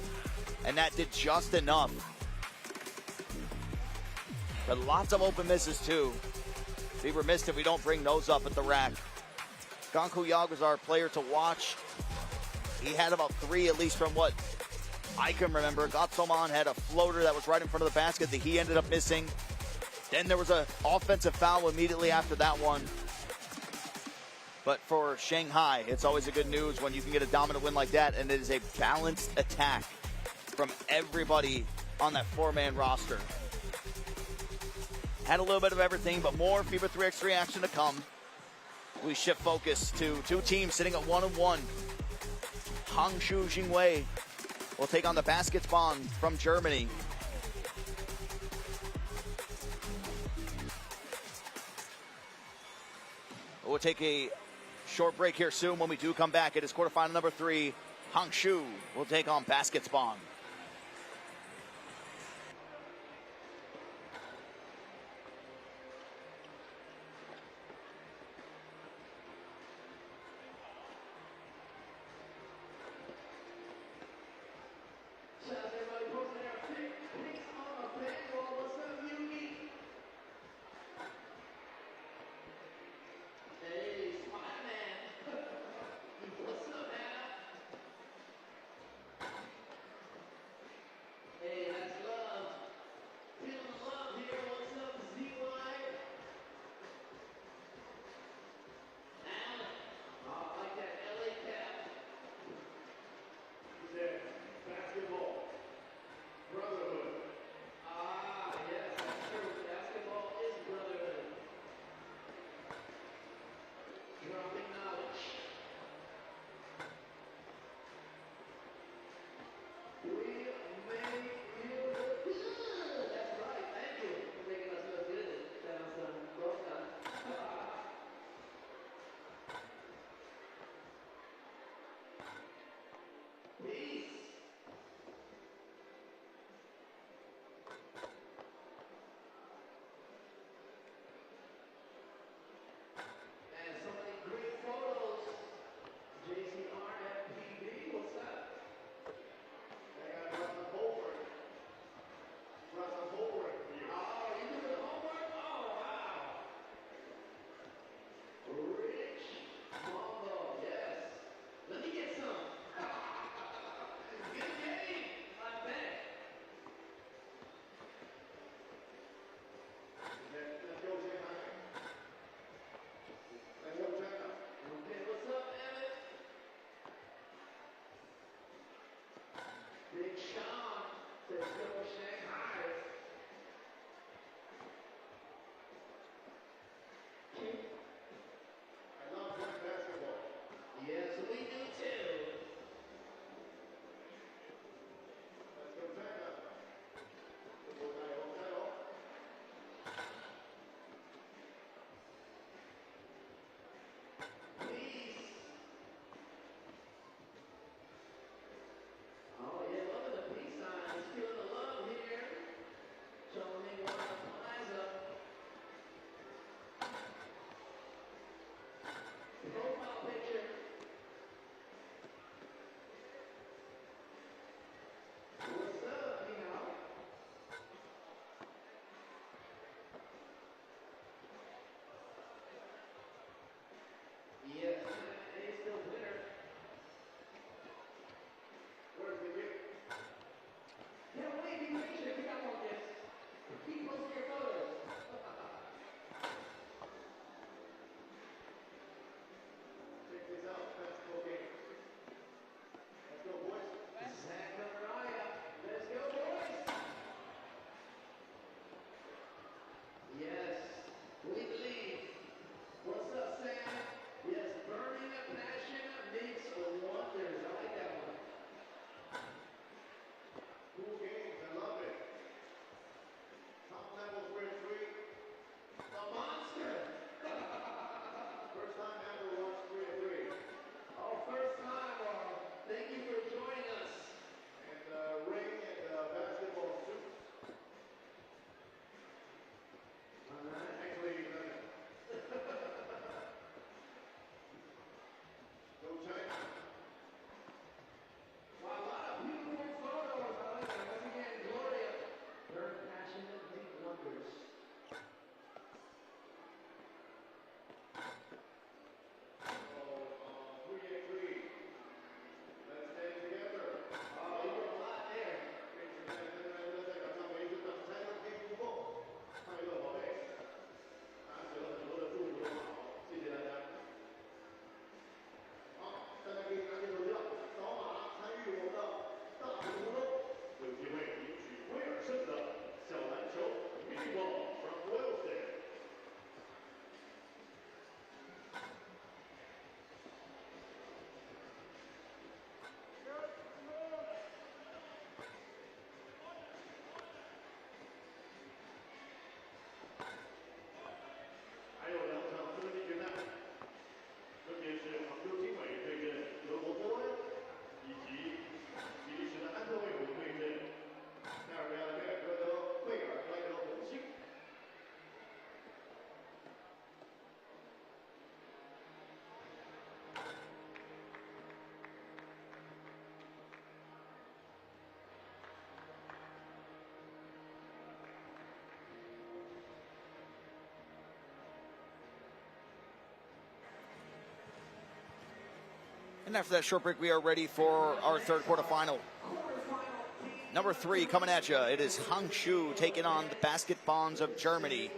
and that did just enough. But lots of open misses too. Be remiss if we don't bring those up at the rack. Ganku Yag was our player to watch. He had about 3, at least from what I can remember. Gotsoman had a floater that was right in front of the basket that he ended up missing. Then there was an offensive foul immediately after that one. But for Shanghai, it's always a good news when you can get a dominant win like that, and it is a balanced attack from everybody on that 4-man roster. Had a little bit of everything, but more FIBA 3x3 action to come. We shift focus to 2 teams sitting at 1-1. Hangzhou Jingwei will take on the Baskets Bonn from Germany. We'll take a short break here soon. When we do come back, it is quarterfinal number 3. Hangzhou will take on Baskets Bonn. And after that short break, we are ready for our third quarterfinal. Number 3 coming at you. It is Hangzhou taking on the Basket Bonds of Germany.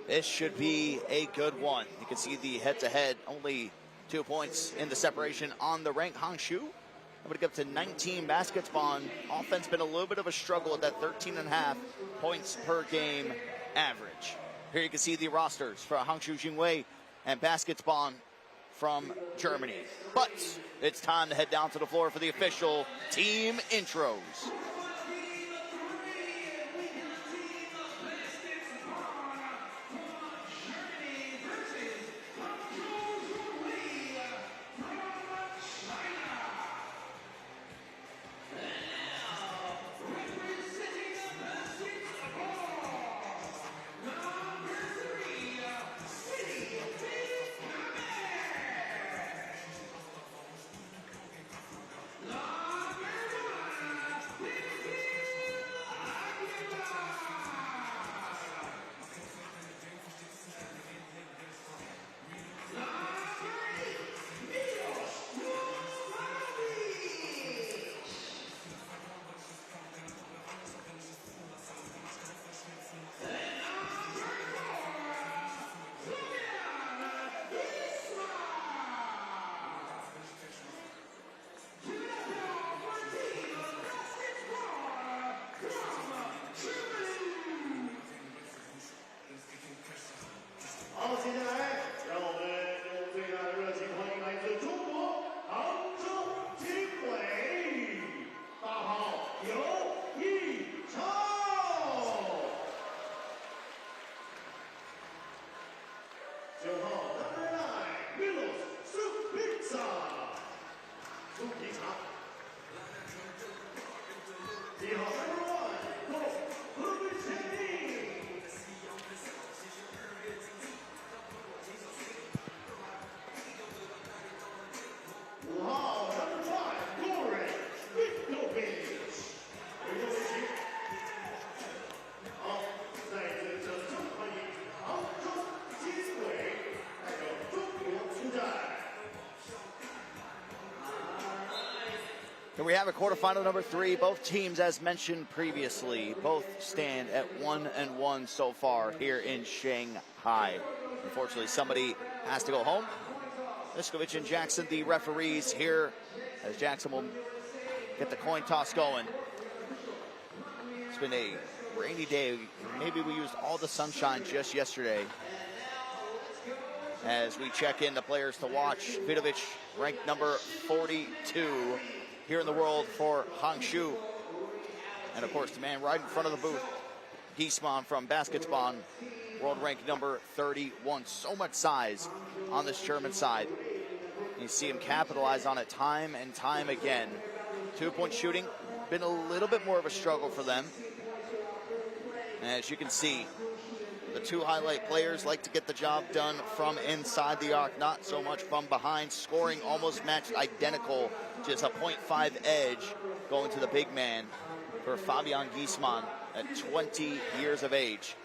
This should be a good one. You can see the head-to-head, only 2 points in the separation on the rank. Hangzhou, I'm going to get up to 19 baskets. Bonn offense been a little bit of a struggle at that 13.5 points per game average. Here you can see the rosters for Hangzhou Jingwei and Baskets Bonn from Germany. But it's time to head down to the floor for the official team intros. Here we have a quarterfinal number 3. Both teams, as mentioned previously, both stand at 1-1 so far here in Shanghai. Unfortunately, somebody has to go home. Miskovic and Jackson, the referees here, as Jackson will get the coin toss going. It's been a rainy day. Maybe we used all the sunshine just yesterday. As we check in the players to watch, Vidovic ranked number 42 here in the world for Hangzhou. And of course, the man right in front of the booth, Giesmann from Baskets Bonn, world ranked number 31. So much size on this German side. You see him capitalize on it time and time again. 2-point shooting, been a little bit more of a struggle for them. As you can see, the two highlight players like to get the job done from inside the arc, not so much from behind. Scoring almost matched identical, just a 0.5 edge going to the big man for Fabian Giesmann at 20 years of age.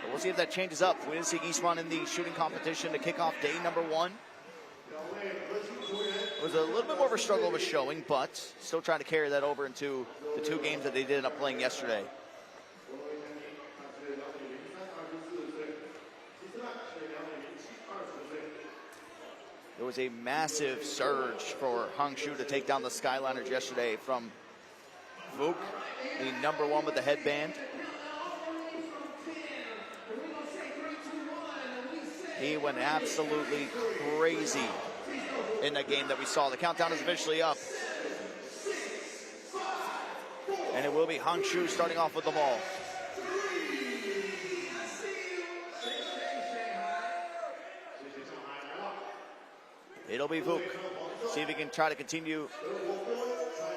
But we'll see if that changes up. We didn't see Giesmann in the shooting competition to kick off day number 1. It was a little bit more of a struggle of a showing, but still trying to carry that over into the 2 games that they did end up playing yesterday. There was a massive surge for Hangzhou to take down the Skyliners yesterday from Vuk, the number 1 with the headband. He went absolutely crazy in that game that we saw. The countdown is officially up. And it will be Hangzhou starting off with the ball. It'll be Vuk. See if he can try to continue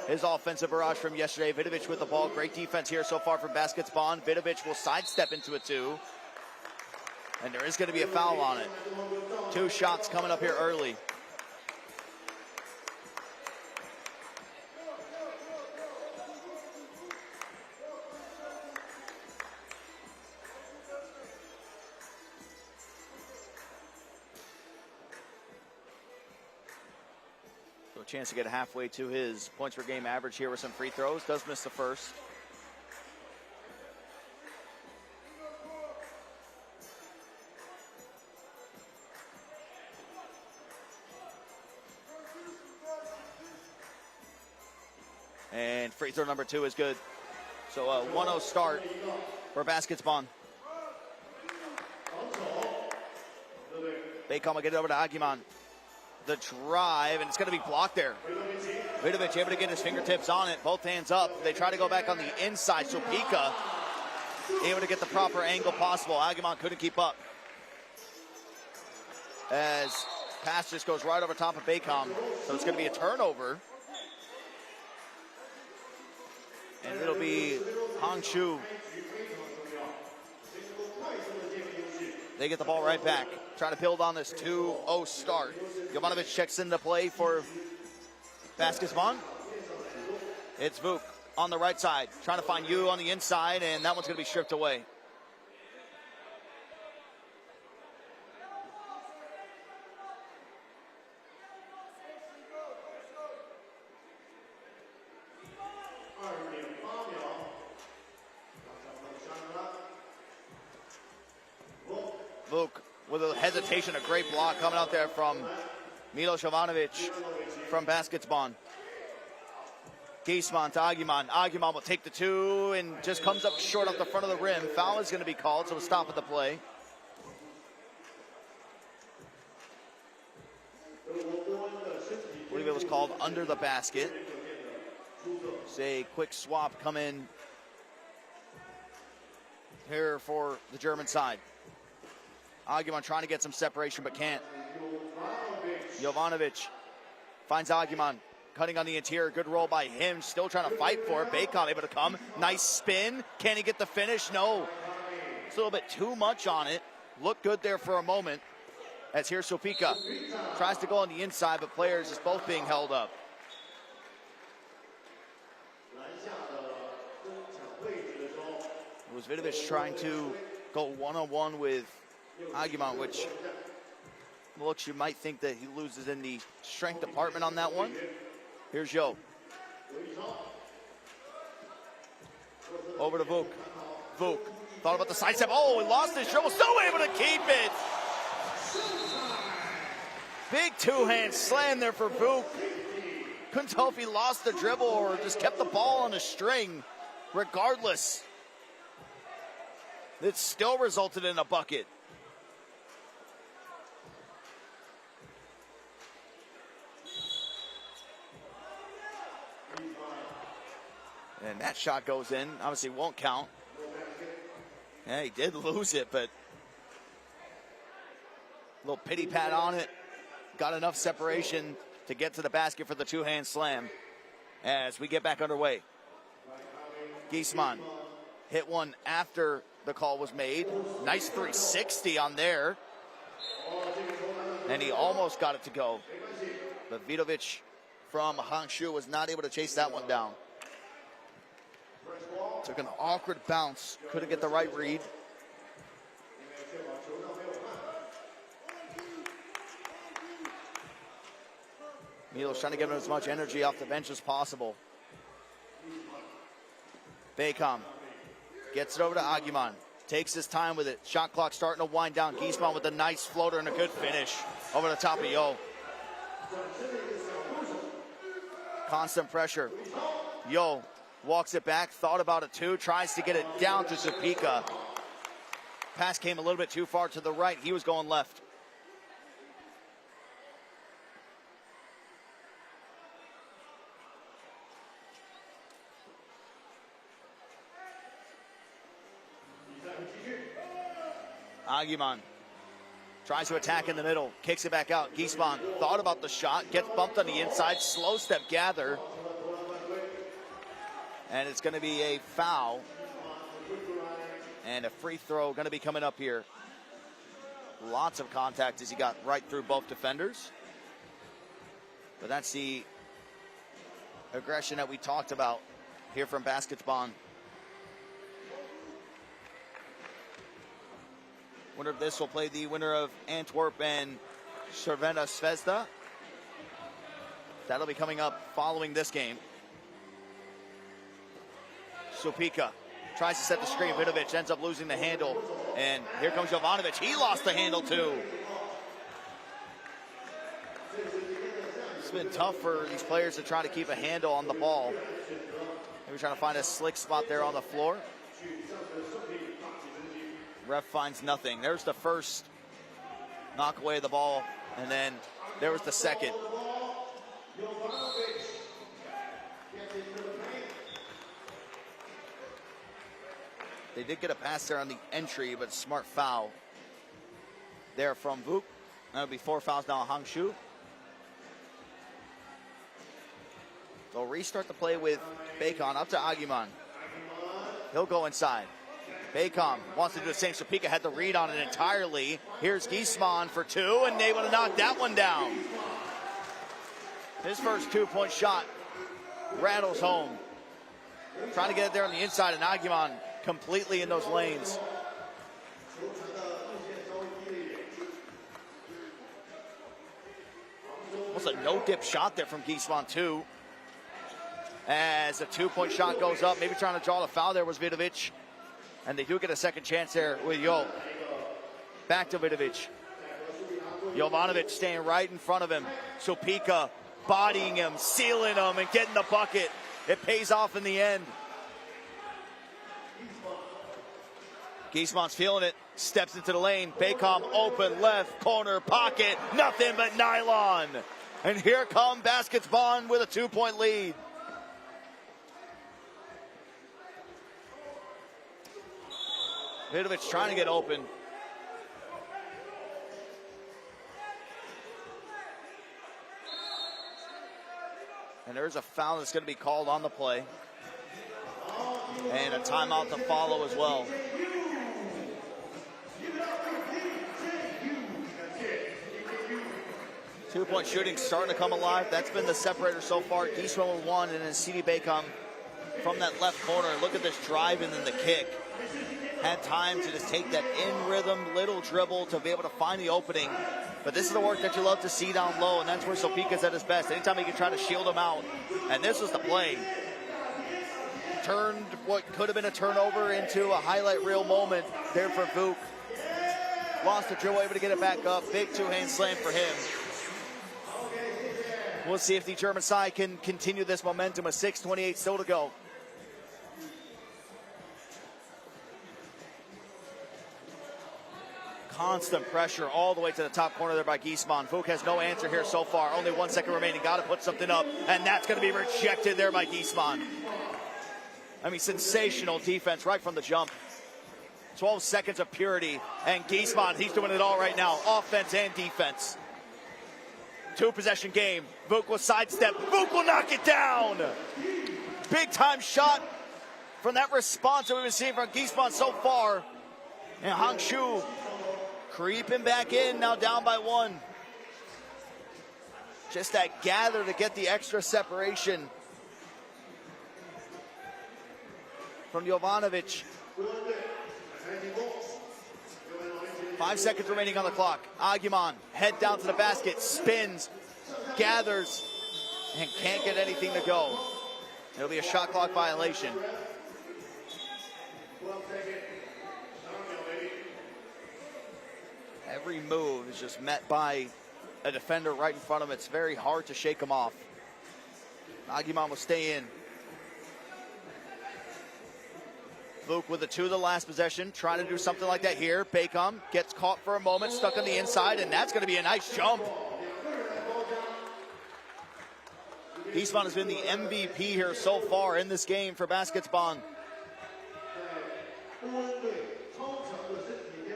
his offensive barrage from yesterday. Vidovic with the ball. Great defense here so far from Baskets Bonn. Vidovic will sidestep into it too. And there is going to be a foul on it. 2 shots coming up here early. a chance to get halfway to his points per game average here with some free throws. Does miss the first. And free throw number 2 is good. So a 1-0 start for Baskets Bonn. Baycom will get it over to Agiman. The drive, and it's going to be blocked there. Vidovic able to get his fingertips on it, both hands up. They try to go back on the inside, so Pika able to get the proper angle possible. Agiman couldn't keep up. As pass just goes right over top of Baycom, so it's going to be a turnover. And it'll be Hangzhou. They get the ball right back. Trying to build on this 2-0 start. Jovanovic checks into play for Baskets Bonn. It's Vuk on the right side. Trying to find you on the inside, and that one's going to be stripped away. Vuk with a hesitation, a great block coming out there from Milos Jovanovic from Baskets Bonn. Giesman to Agiman. Agiman will take the 2 and just comes up short off the front of the rim. Foul is going to be called, so we'll stop at the play. I believe it was called under the basket. It's a quick swap come in here for the German side. Agiman trying to get some separation, but can't. Jovanovic finds Agiman, cutting on the interior. Good roll by him, still trying to fight for it. Baycom able to come. Nice spin. Can he get the finish? No. It's a little bit too much on it. Looked good there for a moment. As here's Sopika. Tries to go on the inside, but players is both being held up. It was Vidovic trying to go one-on-one with Agiman, which looks, you might think that he loses in the strength department on that one. Here's Yo. Over to Vuk. Vuk thought about the side step. Oh, he lost his dribble. Still able to keep it. Big two-hand slam there for Vuk. Couldn't tell if he lost the dribble or just kept the ball on a string. Regardless, it still resulted in a bucket. And that shot goes in. Obviously won't count. Yeah, he did lose it, but a little pity pat on it. Got enough separation to get to the basket for the two-hand slam as we get back underway. Giesman hit one after the call was made. Nice 360 on there. And he almost got it to go. But Vidovic from Hangzhou was not able to chase that one down. Took an awkward bounce. Couldn't get the right read. Milos trying to give him as much energy off the bench as possible. Baycom gets it over to Agiman. Takes his time with it. Shot clock starting to wind down. Giesman with a nice floater and a good finish over the top of Yo. Constant pressure. Yo walks it back, thought about it too, tries to get it down to Zapika. Pass came a little bit too far to the right. He was going left. Agiman tries to attack in the middle, kicks it back out. Giesman thought about the shot, gets bumped on the inside, slow step gather. And it's going to be a foul. And a free throw going to be coming up here. Lots of contact as he got right through both defenders. But that's the aggression that we talked about here from Baskets Bonn. Winner of this will play the winner of Antwerp and Crvena Zvezda. That'll be coming up following this game. Supika tries to set the screen. Vidovic ends up losing the handle. And here comes Jovanovic. He lost the handle too. It's been tough for these players to try to keep a handle on the ball. Maybe trying to find a slick spot there on the floor. Ref finds nothing. There's the first knock away of the ball. And then there was the second. They did get a pass there on the entry, but smart foul there from Vuk. That'll be 4 fouls now on Hangzhou. They'll restart the play with Bacon up to Aguiman. He'll go inside. Bacon wants to do the same. Supika had the read on it entirely. Here's Giesman for 2, and able to knock that one down. His first 2-point shot rattles home. Trying to get it there on the inside, and Aguiman completely in those lanes. Almost a no-dip shot there from Giesman too. As a 2-point shot goes up, maybe trying to draw the foul there was Vidovic. And they do get a second chance there with Yo. Back to Vidovic. Jovanovic staying right in front of him. Supika bodying him, sealing him, and getting the bucket. It pays off in the end. Giesman's feeling it, steps into the lane. Bacon open left corner pocket, nothing but nylon. And here come Baskets Bonn with a 2-point lead. Vidovic trying to get open. And there's a foul that's going to be called on the play. And a timeout to follow as well. Two-point shooting starting to come alive. That's been the separator so far. Giesman with 1, and then CD Bacon from that left corner. Look at this drive and then the kick. Had time to just take that in-rhythm little dribble to be able to find the opening. But this is the work that you love to see down low, and that's where Supika's at his best. Anytime he can try to shield him out. And this was the play. Turned what could have been a turnover into a highlight reel moment there for Vuk. Lost the dribble, able to get it back up. Big two-hand slam for him. We'll see if the German side can continue this momentum with 6:28 still to go. Constant pressure all the way to the top corner there by Giesman. Vuk has no answer here so far. Only 1 second remaining. Got to put something up. And that's going to be rejected there by Giesman. I mean, sensational defense right from the jump. 12 seconds of purity. And Giesman, he's doing it all right now. Offense and defense. 2-possession game. Vuk will sidestep. Vuk will knock it down. Big time shot from that response that we've been seeing from Giesman so far. And Hangzhou creeping back in, now down by 1. Just that gather to get the extra separation from Jovanovic. 5 seconds remaining on the clock. Aguiman, head down to the basket, spins, gathers, and can't get anything to go. It'll be a shot clock violation. Every move is just met by a defender right in front of him. It's very hard to shake him off. Aguiman will stay in. Vuk with the 2 of the last possession, trying to do something like that here. Bacon gets caught for a moment, stuck on the inside, and that's going to be a nice jump. Giesman has been the MVP here so far in this game for Baskets Bonn.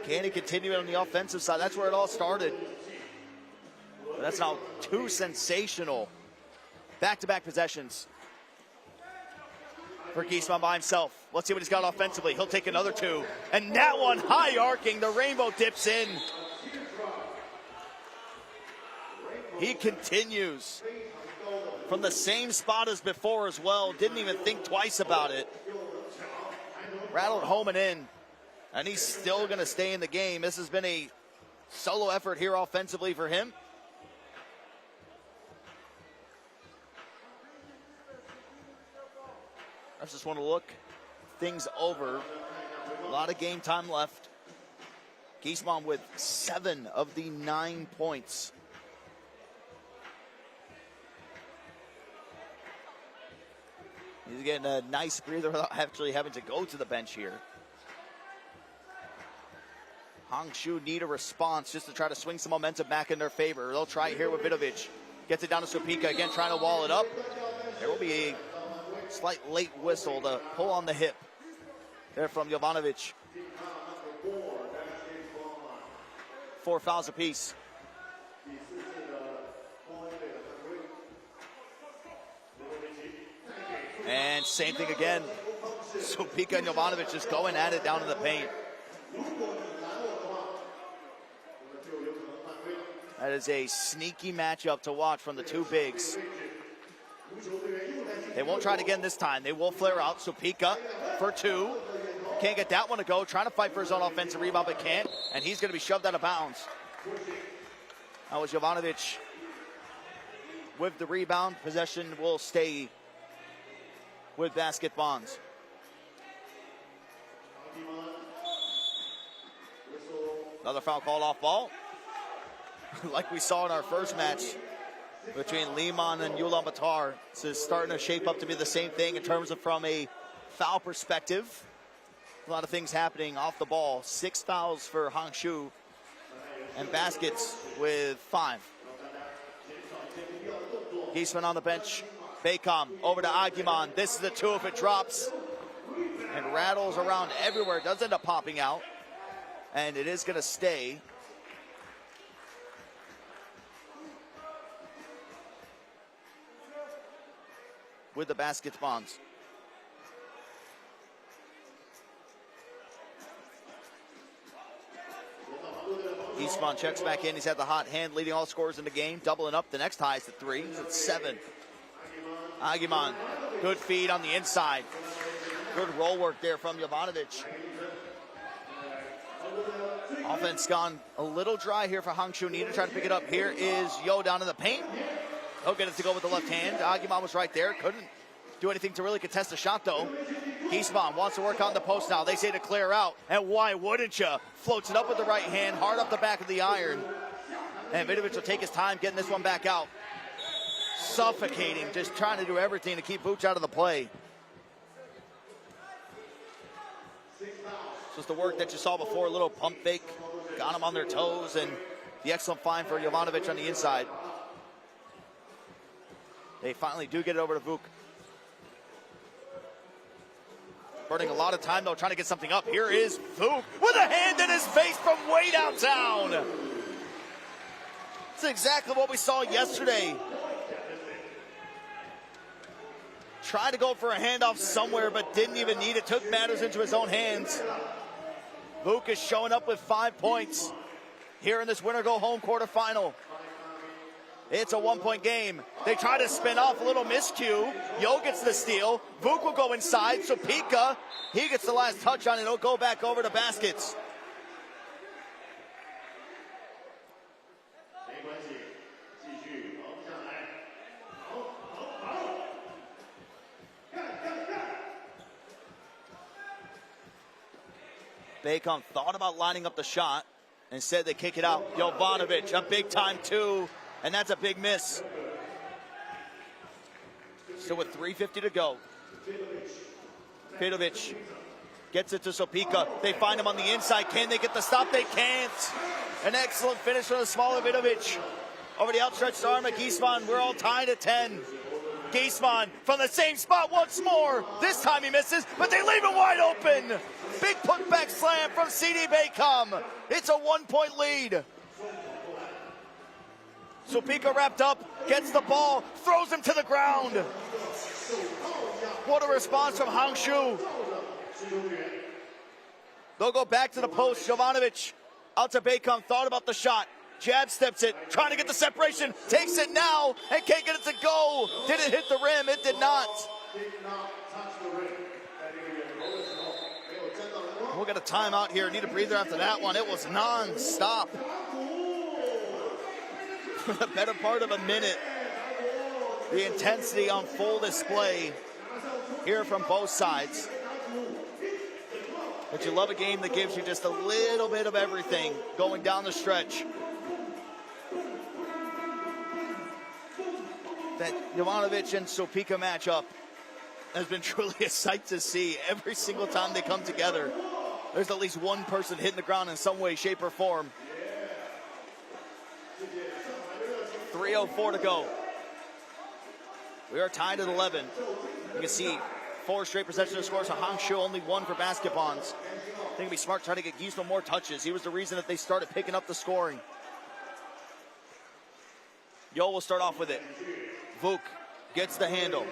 Can he continue it on the offensive side? That's where it all started. But that's now 2 sensational back-to-back possessions for Giesman by himself. Let's see what he's got offensively. He'll take another 2. And that one high arcing. The rainbow dips in. He continues from the same spot as before as well. Didn't even think twice about it. Rattled home and in. And he's still going to stay in the game. This has been a solo effort here offensively for him. I just want to look things over. A lot of game time left. Giesmann with 7 of the 9 points. He's getting a nice breather without actually having to go to the bench here. Hangzhou need a response just to try to swing some momentum back in their favor. They'll try it here with Vidovic. Gets it down to Supika, again trying to wall it up. There will be a slight late whistle to pull on the hip there from Jovanovic. 4 fouls apiece. And same thing again. Supika and Jovanovic just going at it down in the paint. That is a sneaky matchup to watch from the two bigs. They won't try it again this time. They will flare out. Supika for 2. Can't get that one to go. Trying to fight for his own offensive rebound, but can't. And he's going to be shoved out of bounds. That was Jovanovic with the rebound. Possession will stay with Basket Bonds. Another foul called off ball. Like we saw in our first match between Liman and Ulaanbaatar. This is starting to shape up to be the same thing in terms of from a foul perspective. A lot of things happening off the ball. 6 fouls for Hangzhou and baskets with 5. Giesmann on the bench. Baycom over to Aguiman. This is the 2 if it drops. And rattles around everywhere. It does end up popping out. And it is going to stay. With the Basket Bonds. Giesmann checks back in. He's had the hot hand, leading all scorers in the game. Doubling up. The next highest at 3. He's at 7. Aguiman, good feed on the inside. Good roll work there from Jovanovic. Offense gone a little dry here for Hangzhou. Need to try to pick it up. Here is Yo down in the paint. He'll get it to go with the left hand. Aguiman was right there. Couldn't do anything to really contest the shot, though. Giesmann wants to work on the post now. They say to clear out. And why wouldn't you? Floats it up with the right hand, hard up the back of the iron. And Vidovic will take his time getting this one back out. Suffocating, just trying to do everything to keep Vooch out of the play. Just the work that you saw before, a little pump fake. Got them on their toes, and the excellent find for Jovanovic on the inside. They finally do get it over to Vuk. Burning a lot of time, though, trying to get something up. Here is Vuk with a hand in his face from way downtown. That's exactly what we saw yesterday. Tried to go for a handoff somewhere, but didn't even need it. Took matters into his own hands. Vuk is showing up with 5 points here in this winner-go-home quarterfinal. It's a 1-point game. They try to spin off a little miscue. Yo gets the steal. Vuk will go inside. So Pika, he gets the last touch on it. It'll go back over to baskets. Baycom thought about lining up the shot. Instead, they kick it out. Jovanovic, a big time 2. And that's a big miss. Still with 3:50 to go. Vidovic gets it to Supika. They find him on the inside. Can they get the stop? They can't. An excellent finish from the smaller Vidovic. Over the outstretched arm of Giesmann. We're all tied at 10. Giesmann from the same spot once more. This time he misses, but they leave it wide open. Big putback slam from CD Baycom. It's a 1-point lead. Supika wrapped up, gets the ball, throws him to the ground. What a response from Hangzhou. They'll go back to the post. Jovanovic out to Baycom, thought about the shot. Jab steps it, trying to get the separation, takes it now, and can't get it to go. Did it hit the rim? It did not. We'll get a timeout here. Need a breather after that one. It was non-stop. For the better part of a minute. The intensity on full display. here from both sides. But you love a game that gives you just a little bit of everything going down the stretch. That Jovanovic and Sopika matchup has been truly a sight to see. Every single time they come together, there's at least one person hitting the ground in some way, shape, or form. 3:04 to go. We are tied at 11. You can see 4 straight possession scores for Hangzhou, only 1 for basketbonds. I think it'd be smart trying to get Giesman more touches. He was the reason that they started picking up the scoring. Yo will start off with it. Vuk gets the handle.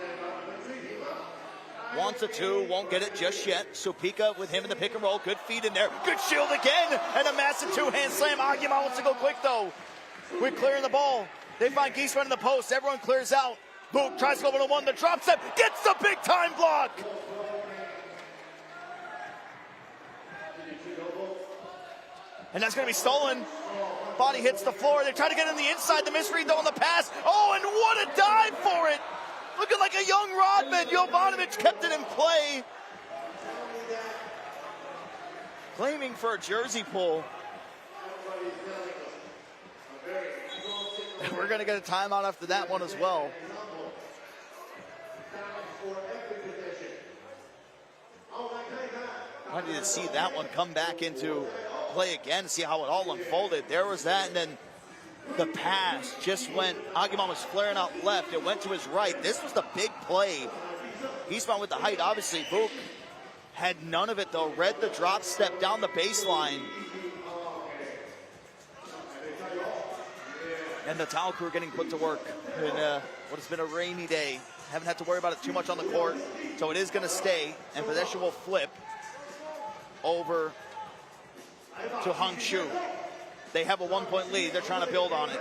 Wants a 2, won't get it just yet. Sopika with him in the pick and roll. Good feed in there. Good shield again. And a massive 2-hand slam. Aguiman wants to go quick though. We're clearing the ball. They find Giesman in the post. Everyone clears out. Vuk tries to go 1-on-1. The drop step. Gets the big time block. And that's going to be stolen. Body hits the floor. They try to get in the inside. The misread though on the pass. Oh, and what a dive for it. Looking like a young Rodman. Jovanovic kept it in play. Claiming for a jersey pull. And we're going to get a timeout after that one as well. I need to see that one come back into play again, see how it all unfolded. There was that, and then the pass just went. Aguiman was flaring out left. It went to his right. This was the big play. Giesman with the height, obviously. Vuk had none of it, though. Read the drop step down the baseline. And the towel crew getting put to work in what has been a rainy day. Haven't had to worry about it too much on the court. So it is going to stay, and possession will flip over to Hangzhou. They have a 1-point lead. They're trying to build on it.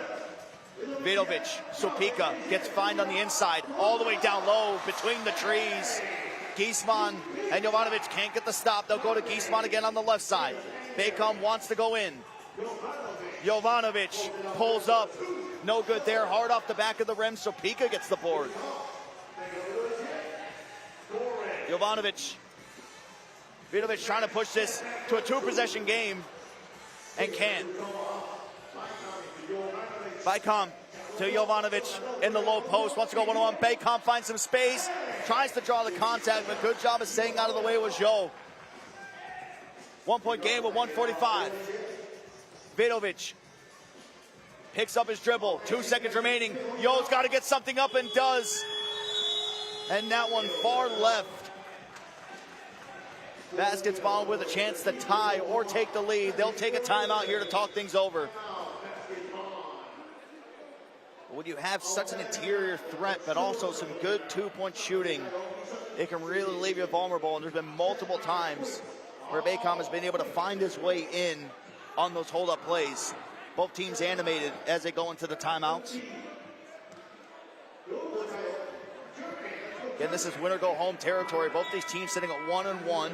Vidovic, Sopika gets fined on the inside, all the way down low between the trees. Giesman and Jovanovic can't get the stop. They'll go to Giesman again on the left side. Bacom wants to go in. Jovanovic pulls up. No good there. Hard off the back of the rim. Sopika gets the board. Jovanovic. Vidovic trying to push this to a 2-possession game and can't. Bacom to Jovanovic in the low post. Wants to go 1-on-1. Bacom finds some space. Tries to draw the contact, but good job of staying out of the way was Yo. 1-point game with 1:45. Vidovic picks up his dribble. 2 seconds remaining. Yo's got to get something up and does. And that one far left. Basketball with a chance to tie or take the lead. They'll take a timeout here to talk things over. When you have such an interior threat, but also some good 2-point shooting, it can really leave you vulnerable. And there's been multiple times where Bacom has been able to find his way in on those hold-up plays. Both teams animated as they go into the timeouts. Again, this is winner-go-home territory. Both these teams sitting at 1-1.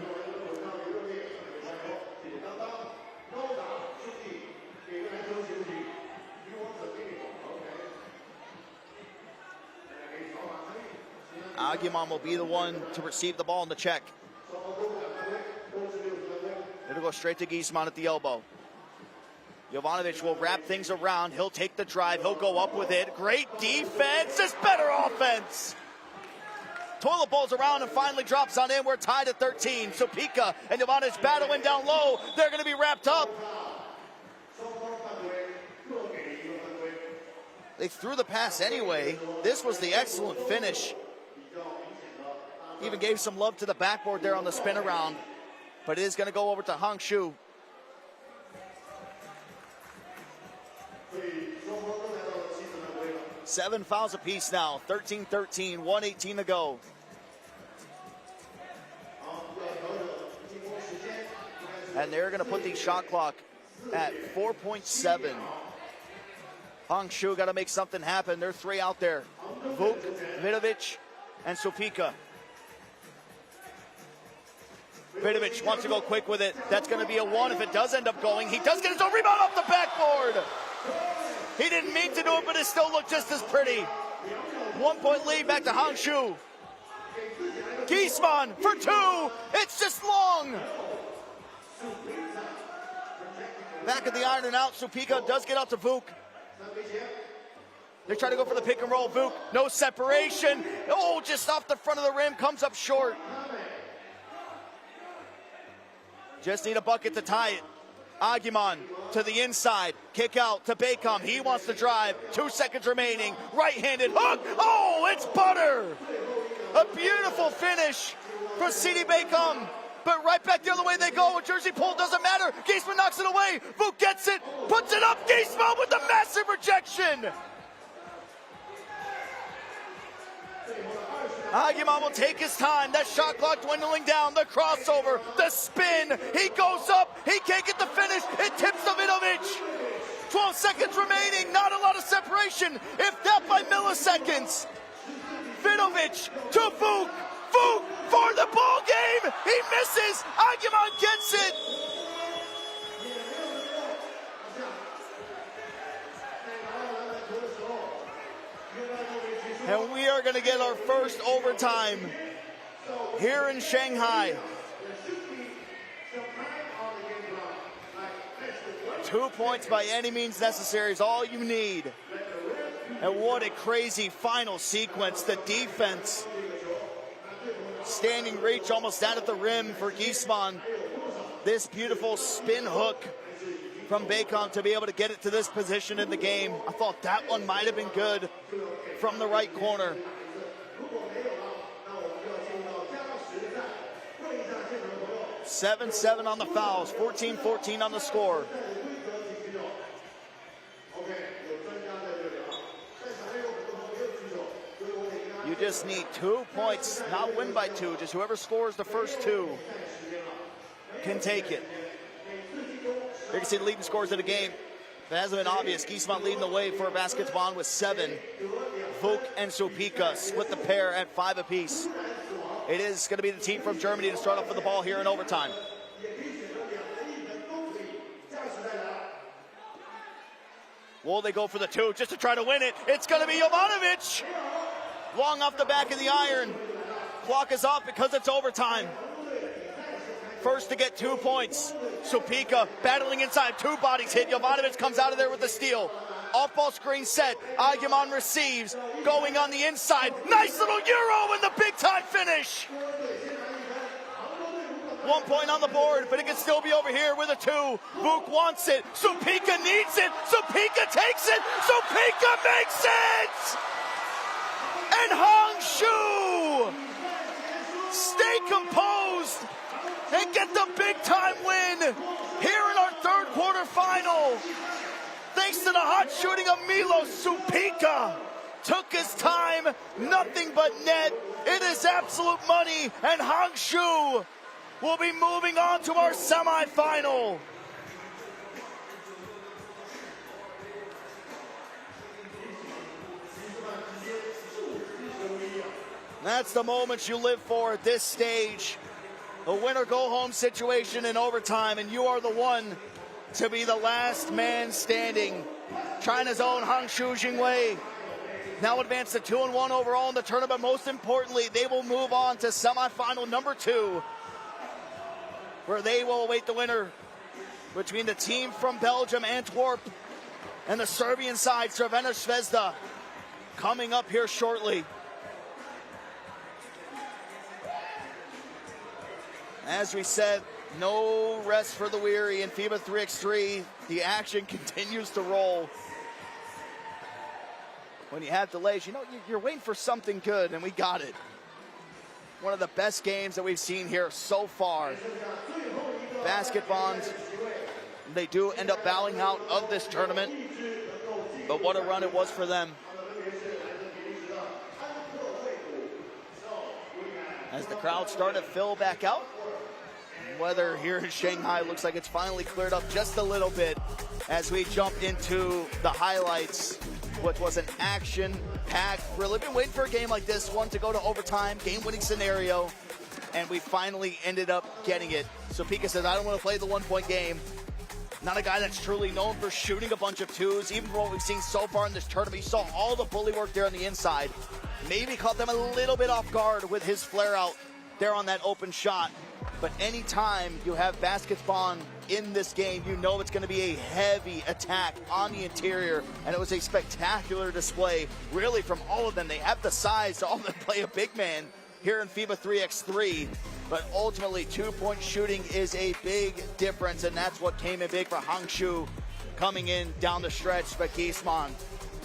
Aguiman will be the one to receive the ball in the check. It'll go straight to Giesman at the elbow. Jovanovic will wrap things around. He'll take the drive. He'll go up with it. Great defense. It's better offense. Toilet bowls around and finally drops on in. We're tied at 13. Sopika and Jovanovic battling down low. They're going to be wrapped up. They threw the pass anyway. This was the excellent finish. Even gave some love to the backboard there on the spin around. But it is going to go over to Hangzhou. Seven fouls apiece now. 13-13, 1:18 to go. And they're going to put the shot clock at 4.7. Hangzhou got to make something happen. There are 3 out there. Vuk, Vidovic, and Sopika. Vidovic wants to go quick with it. That's going to be a 1 if it does end up going. He does get his own rebound off the backboard. He didn't mean to do it, but it still looked just as pretty. 1-point lead back to Hangzhou. Giesmann for two. It's just long. Back of the iron and out. Supika does get out to Vuk. They try to go for the pick and roll. Vuk, no separation. Oh, just off the front of the rim, comes up short. Just need a bucket to tie it. Agyeman to the inside. Kick out to Beckham. He wants to drive. 2 seconds remaining. Right-handed hook. Oh, it's butter. A beautiful finish for Sidi Beckham. But right back the other way they go. A jersey pull doesn't matter. Giesmann knocks it away. Vuk gets it. Puts it up. Giesmann with the massive rejection. Agyeman will take his time. That shot clock dwindling down. The crossover, the spin. He goes up. He can't get the finish. It tips to Vidovic. 12 seconds remaining. Not a lot of separation, if that by milliseconds. Vidovic to Vuk. Vuk for the ball game. He misses. Agyeman gets it. And we are going to get our first overtime here in Shanghai. 2 points by any means necessary is all you need. And what a crazy final sequence. The defense. Standing reach almost down at the rim for Giesmann. This beautiful spin hook from Beckham to be able to get it to this position in the game. I thought that one might have been good from the right corner. Seven on the fouls, 14-14 on the score. You just need 2 points, not win by 2. Just whoever scores the first 2 can take it. You can see the leading scores of the game. That hasn't been obvious. Giesmann leading the way for basketball with 7. Vuk and Supika split the pair at 5 apiece. It is going to be the team from Germany to start off with the ball here in overtime. Will they go for the 2 just to try to win it? It's going to be Jovanovic. Long off the back of the iron. Clock is off because it's overtime. First to get 2 points. Supika battling inside. 2 bodies hit. Jovanovic comes out of there with the steal. Off-ball screen set. Agyeman receives. Going on the inside. Nice little Euro in the big-time finish. 1 point on the board, but it can still be over here with a 2. Vuk wants it. Supika needs it. Supika takes it. Supika makes it! And Hangzhou stay composed and get the big-time win here in our third quarter final. Thanks to the hot shooting of Milos, Supika took his time, nothing but net. It is absolute money, and Hangzhou will be moving on to our semifinal. That's the moments you live for at this stage. A winner-go-home situation in overtime, and you are the one to be the last man standing. China's own Hangzhou Jingwei now advance to 2-1 overall in the tournament. Most importantly, they will move on to semifinal number 2, where they will await the winner between the team from Belgium, Antwerp, and the Serbian side, Crvena Zvezda, coming up here shortly. As we said, no rest for the weary in FIBA 3x3. The action continues to roll. When you have delays, you know, you're waiting for something good, and we got it. One of the best games that we've seen here so far. Basketball, they do end up bowing out of this tournament, but what a run it was for them. As the crowd start to fill back out, weather here in Shanghai looks like it's finally cleared up just a little bit as we jump into the highlights, which was an action-packed, really been waiting for a game like this one to go to overtime, game-winning scenario, and we finally ended up getting it. So Pika says, I don't want to play the 1 point game. Not a guy that's truly known for shooting a bunch of 2s, even for what we've seen so far in this tournament. You saw all the bully work there on the inside. Maybe caught them a little bit off guard with his flare out there on that open shot. But anytime you have basketball in this game, you know it's going to be a heavy attack on the interior. And it was a spectacular display, really, from all of them. They have the size to all of them play a big man here in FIBA 3x3. But ultimately, two-point shooting is a big difference, and that's what came in big for Hangzhou coming in down the stretch. But Giesmann,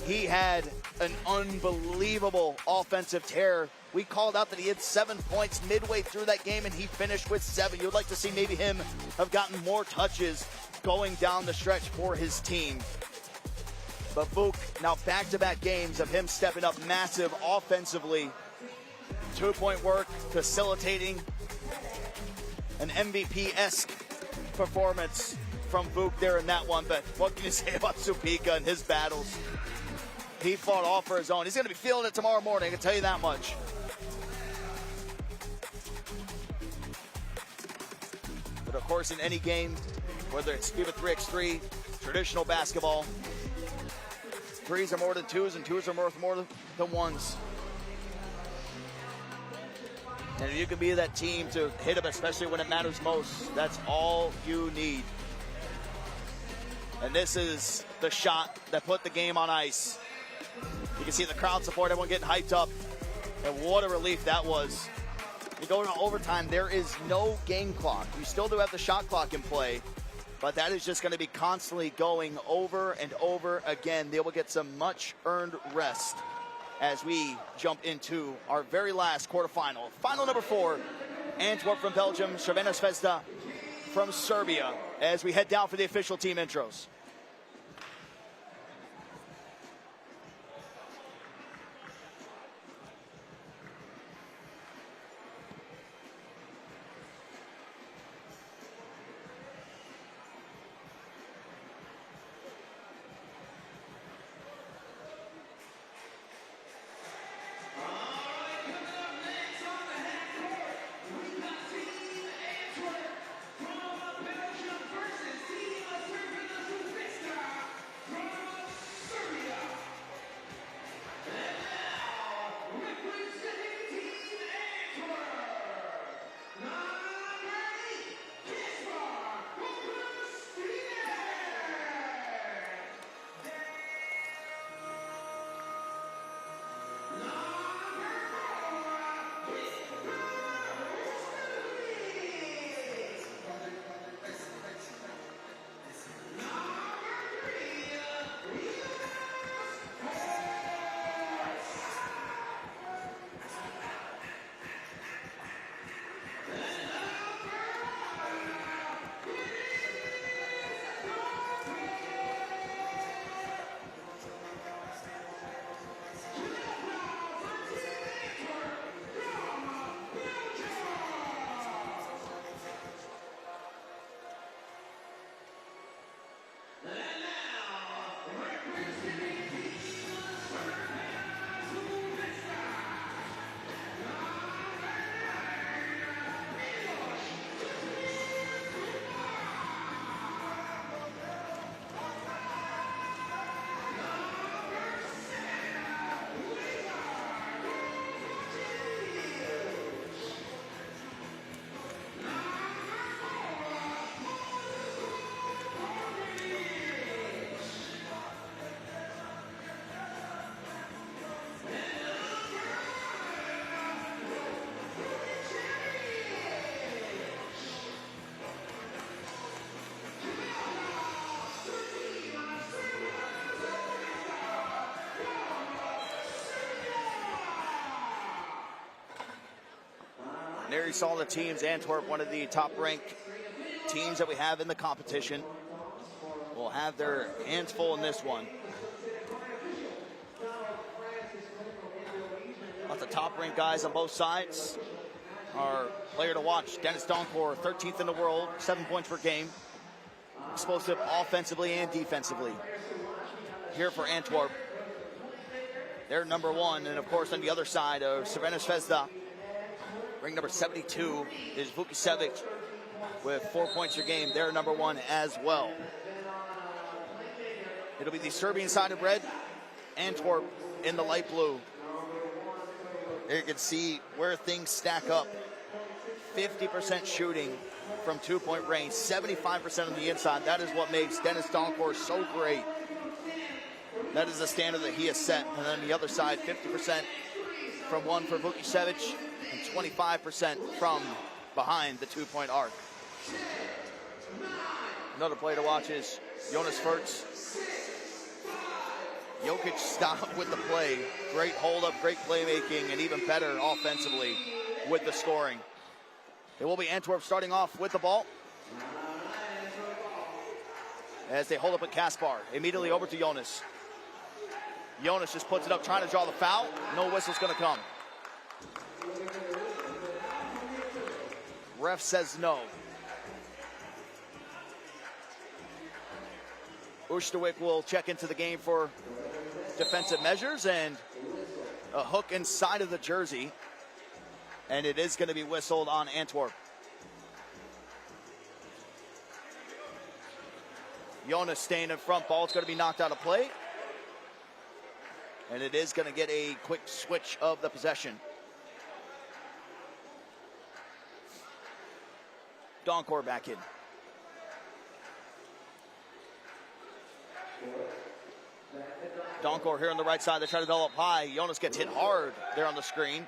he had an unbelievable offensive tear. We called out that he had 7 points midway through that game, and he finished with 7. You would like to see maybe him have gotten more touches going down the stretch for his team. But Vuk, now back-to-back games of him stepping up massive offensively. Two-point work, facilitating an MVP-esque performance from Vuk there in that one. But what can you say about Supika and his battles? He fought all for his own. He's going to be feeling it tomorrow morning, I can tell you that much. But of course, in any game, whether it's FIBA 3x3, traditional basketball, threes are more than twos, and twos are more than ones. And if you can be that team to hit them, especially when it matters most, that's all you need. And this is the shot that put the game on ice. You can see the crowd support, everyone getting hyped up. And what a relief that was. You go into overtime, there is no game clock. You still do have the shot clock in play, but that is just going to be constantly going over and over again. They will get some much earned rest as we jump into our very last quarterfinal. Final number 4, Antwerp from Belgium, Crvena Zvezda from Serbia, as we head down for the official team intros. There you saw the teams. Antwerp, one of the top-ranked teams that we have in the competition, will have their hands full in this one. Lots of top-ranked guys on both sides. Our player to watch, Dennis Donkor, 13th in the world, 7 points per game. Explosive offensively and defensively. Here for Antwerp, they're number 1. And of course, on the other side of Crvena Zvezda, ring number 72 is Vukicevic with 4 points per game. They're number 1 as well. It'll be the Serbian side of red, Antwerp in the light blue. There you can see where things stack up 50% shooting from two-point range, 75% on the inside. That is what makes Dennis Donkor so great. That is the standard that he has set. And then the other side, 50% from one for Vukicevic and 25% from behind the two-point arc. Another play to watch is Jonas Furtz. Jokic stopped with the play. Great hold-up, great playmaking, and even better offensively with the scoring. It will be Antwerp starting off with the ball as they hold up at Kaspar. Immediately over to Jonas. Jonas just puts it up, trying to draw the foul. No whistle's going to come. Ref says no. Ushtowick will check into the game for defensive measures and a hook inside of the jersey. And it is going to be whistled on Antwerp. Jonas staying in front. Ball's going to be knocked out of play. And it is going to get a quick switch of the possession. Donkor back in. Donkor here on the right side. They try to develop high. Jonas gets hit hard there on the screen.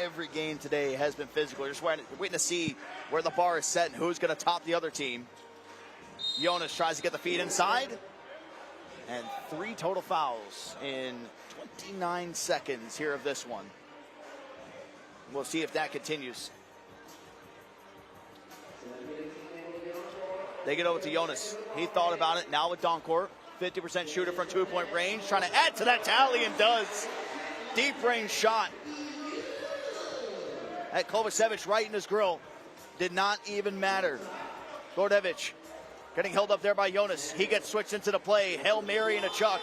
Every game today has been physical. You're just waiting to see where the bar is set and who's going to top the other team. Jonas tries to get the feed inside. And 3 total fouls in 29 seconds here of this one. We'll see if that continues. They get over to Jonas. He thought about it. Now with Donkor, 50% shooter from two-point range, trying to add to that tally and does. Deep range shot. At Kovacevic right in his grill. Did not even matter. Gordevic getting held up there by Jonas. He gets switched into the play. Hail Mary and a chuck.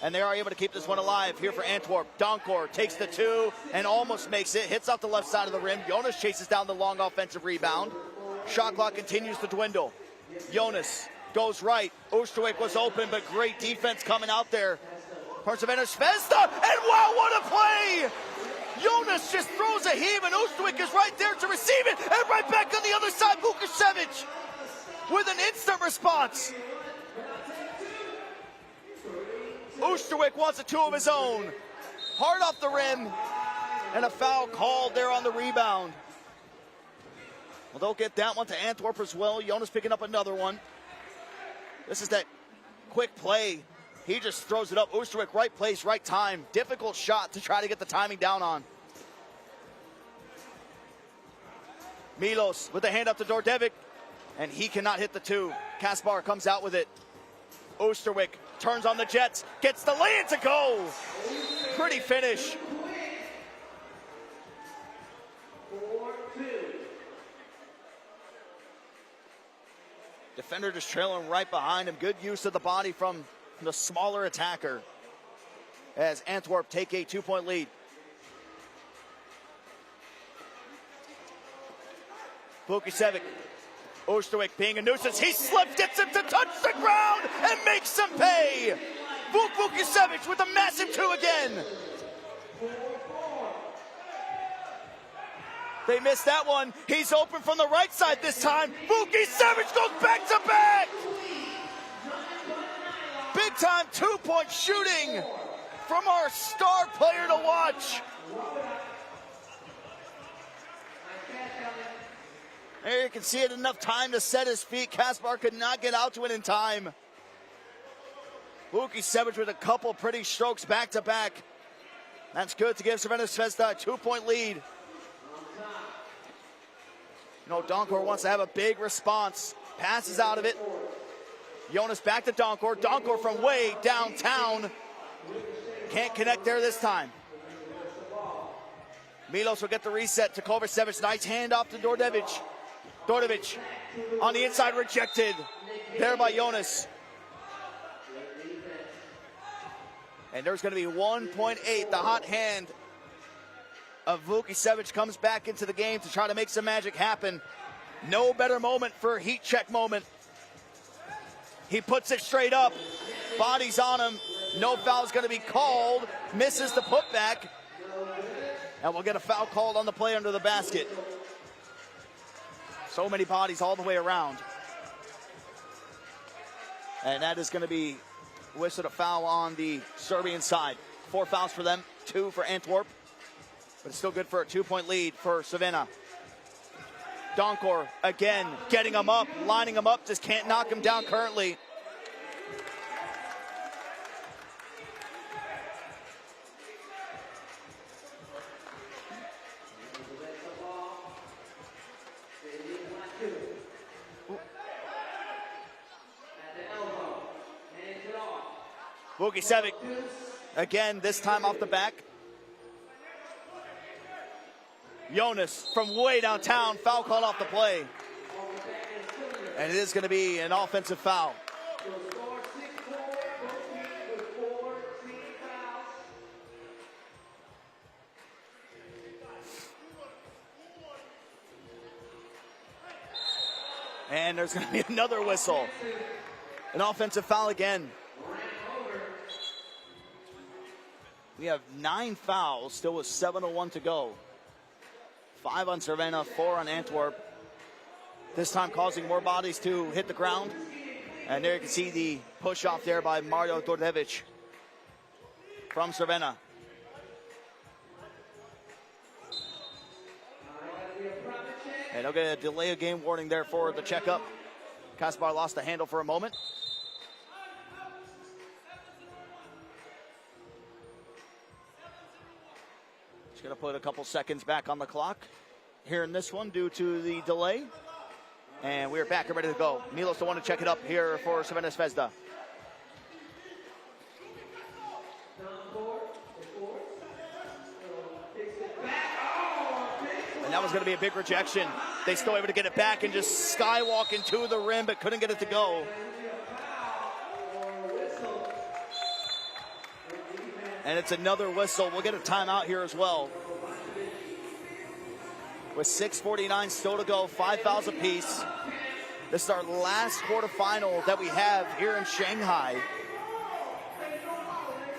And they are able to keep this one alive here for Antwerp. Donkor takes the 2 and almost makes it. Hits off the left side of the rim. Jonas chases down the long offensive rebound. Shot clock continues to dwindle. Jonas goes right. Oosterwijk was open, but great defense coming out there. Crvena Zvezda, and wow, what a play! Jonas just throws a heave, and Oosterwijk is right there to receive it, and right back on the other side, Vukicevic with an instant response. Oosterwijk wants a 2 of his own. Hard off the rim, and a foul called there on the rebound. Well, they'll get that one to Antwerp as well. Jonas picking up another one. This is that quick play. He just throws it up. Oosterwijk, right place, right time. Difficult shot to try to get the timing down on. Milos with the hand up to Dordevic, and he cannot hit the 2. Kaspar comes out with it. Oosterwijk turns on the Jets, gets the lay-in to go. Pretty finish. Defender just trailing right behind him. Good use of the body from the smaller attacker as Antwerp take a 2-point lead. Vukicevic, Oosterwijk being a nuisance. He slips, gets him to touch the ground and makes him pay. Vukicevic with a massive 2 again. They missed that one. He's open from the right side this time. Vukicevic goes back to back. Big time 2-point shooting from our star player to watch. There you can see it, enough time to set his feet. Kaspar could not get out to it in time. Vukicevic with a couple pretty strokes back to back. That's good to give Crvena Zvezda a 2-point lead. You know, Donkor wants to have a big response. Passes out of it. Jonas back to Donkor. Donkor from way downtown. Can't connect there this time. Milos will get the reset to Kovacevic. Nice handoff to Dordevic. Dordevic on the inside, rejected there by Jonas. And there's going to be 1.8. The hot hand of Vukicevic comes back into the game to try to make some magic happen. No better moment for a heat check moment. He puts it straight up. Body's on him. No foul is going to be called. Misses the putback. And we'll get a foul called on the play under the basket. So many bodies all the way around. And that is going to be whistled a foul on the Serbian side. 4 fouls for them, 2 for Antwerp. But it's still good for a 2-point lead for Crvena. Donkor again getting him up, lining him up, just can't knock him down currently. Vukicevic, again, this time off the back. Jonas from way downtown, foul called off the play. And it is going to be an offensive foul. And there's going to be another whistle. An offensive foul again. We have 9 fouls, still with 7:01 to go. 5 on Crvena, 4 on Antwerp. This time causing more bodies to hit the ground. And there you can see the push off there by Mario Dordevic from Crvena. And they'll get a delay of game warning there for the checkup. Kaspar lost the handle for a moment. Just going to put a couple seconds back on the clock here in this one due to the delay. And we're back and ready to go. Milos will want to check it up here for Crvena Zvezda. And that was going to be a big rejection. They still able to get it back and just skywalk into the rim, but couldn't get it to go. And it's another whistle. We'll get a timeout here as well. With 6:49 still to go, 5 fouls apiece. This is our last quarterfinal that we have here in Shanghai.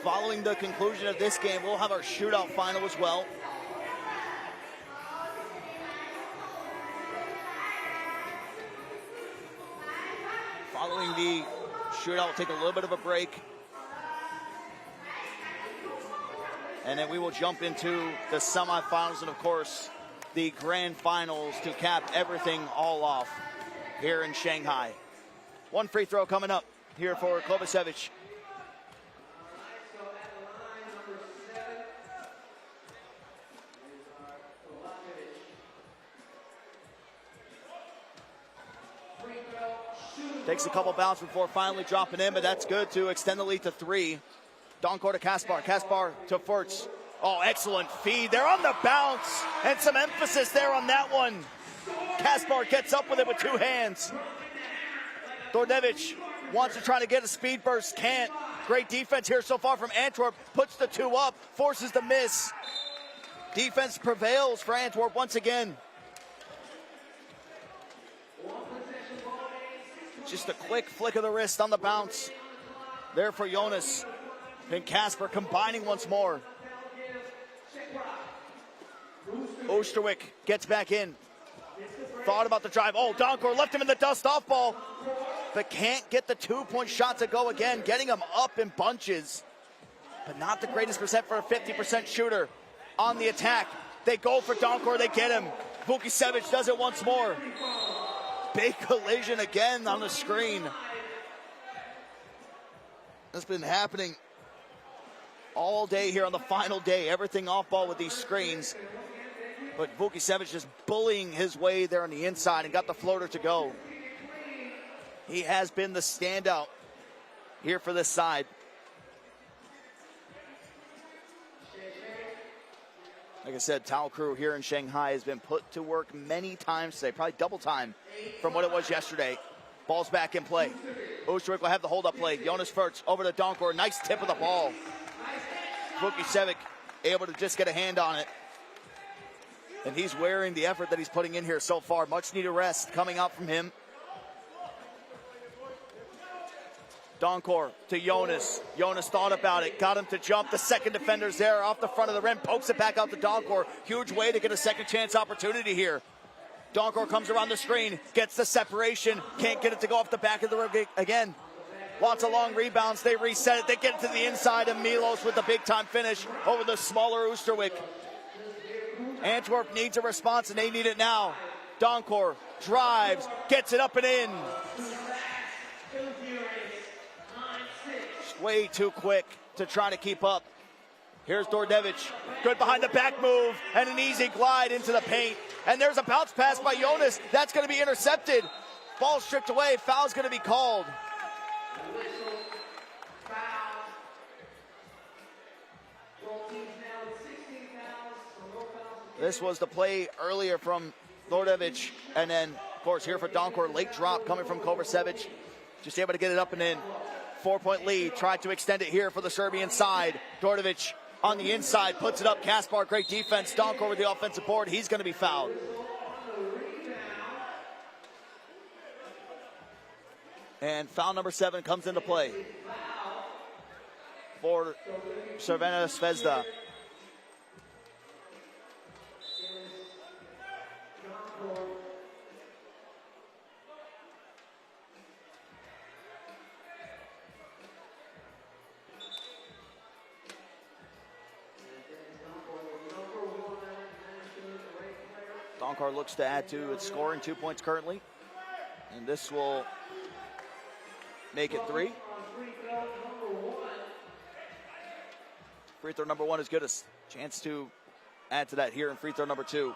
Following the conclusion of this game, we'll have our shootout final as well. Following the shootout, we'll take a little bit of a break. And then we will jump into the semifinals and, of course, the grand finals to cap everything all off here in Shanghai. 1 free throw coming up here for Kovacevic. Takes a couple bounces before finally dropping in, but that's good to extend the lead to 3. Donkor to Kaspar. Kaspar to Furtz. Oh, excellent feed. They're on the bounce. And some emphasis there on that one. Kaspar gets up with it with 2 hands. Dordevic wants to try to get a speed burst. Can't. Great defense here so far from Antwerp. Puts the 2 up. Forces the miss. Defense prevails for Antwerp once again. Just a quick flick of the wrist on the bounce. There for Jonas. And Kaspar combining once more. Oosterwijk gets back in. Thought about the drive. Oh, Donkor left him in the dust off ball. But can't get the 2-point shot to go again. Getting him up in bunches. But not the greatest percent for a 50% shooter. On the attack. They go for Donkor. They get him. Vukicevic does it once more. Big collision again on the screen. That's been happening all day here on the final day. Everything off ball with these screens. But Vukicevic just bullying his way there on the inside and got the floater to go. He has been the standout here for this side. Like I said, Towel Crew here in Shanghai has been put to work many times today, probably double time from what it was yesterday. Ball's back in play. Oosterwijk will have the hold-up play. Jonas Furtz over to Donkor. Nice tip of the ball. Vukicevic able to just get a hand on it. And he's wearing the effort that he's putting in here so far. Much needed rest coming out from him. Donkor to Jonas. Jonas thought about it, got him to jump. The second defender's there off the front of the rim, pokes it back out to Donkor. Huge way to get a second chance opportunity here. Donkor comes around the screen, gets the separation, can't get it to go off the back of the rim again. Lots of long rebounds, they reset it, they get it to the inside, and Milos with the big time finish over the smaller Oosterwijk. Antwerp needs a response, and they need it now. Donkor drives, gets it up and in. Way too quick to try to keep up. Here's Dordjevic, good behind the back move, and an easy glide into the paint. And there's a bounce pass by Jonas. That's going to be intercepted. Ball stripped away, foul's going to be called. This was the play earlier from Dordjevic, and then, of course, here for Donkor, late drop coming from Kovacevic. Just able to get it up and in. 4-point lead, tried to extend it here for the Serbian side. Dordjevic on the inside, puts it up. Kaspar, great defense. Donkor with the offensive board. He's going to be fouled. And foul number 7 comes into play for Crvena Zvezda. Donkor looks to add to its scoring, 2 points currently. And this will make it 3. Free throw number 1 is good. A chance to add to that here in free throw number 2.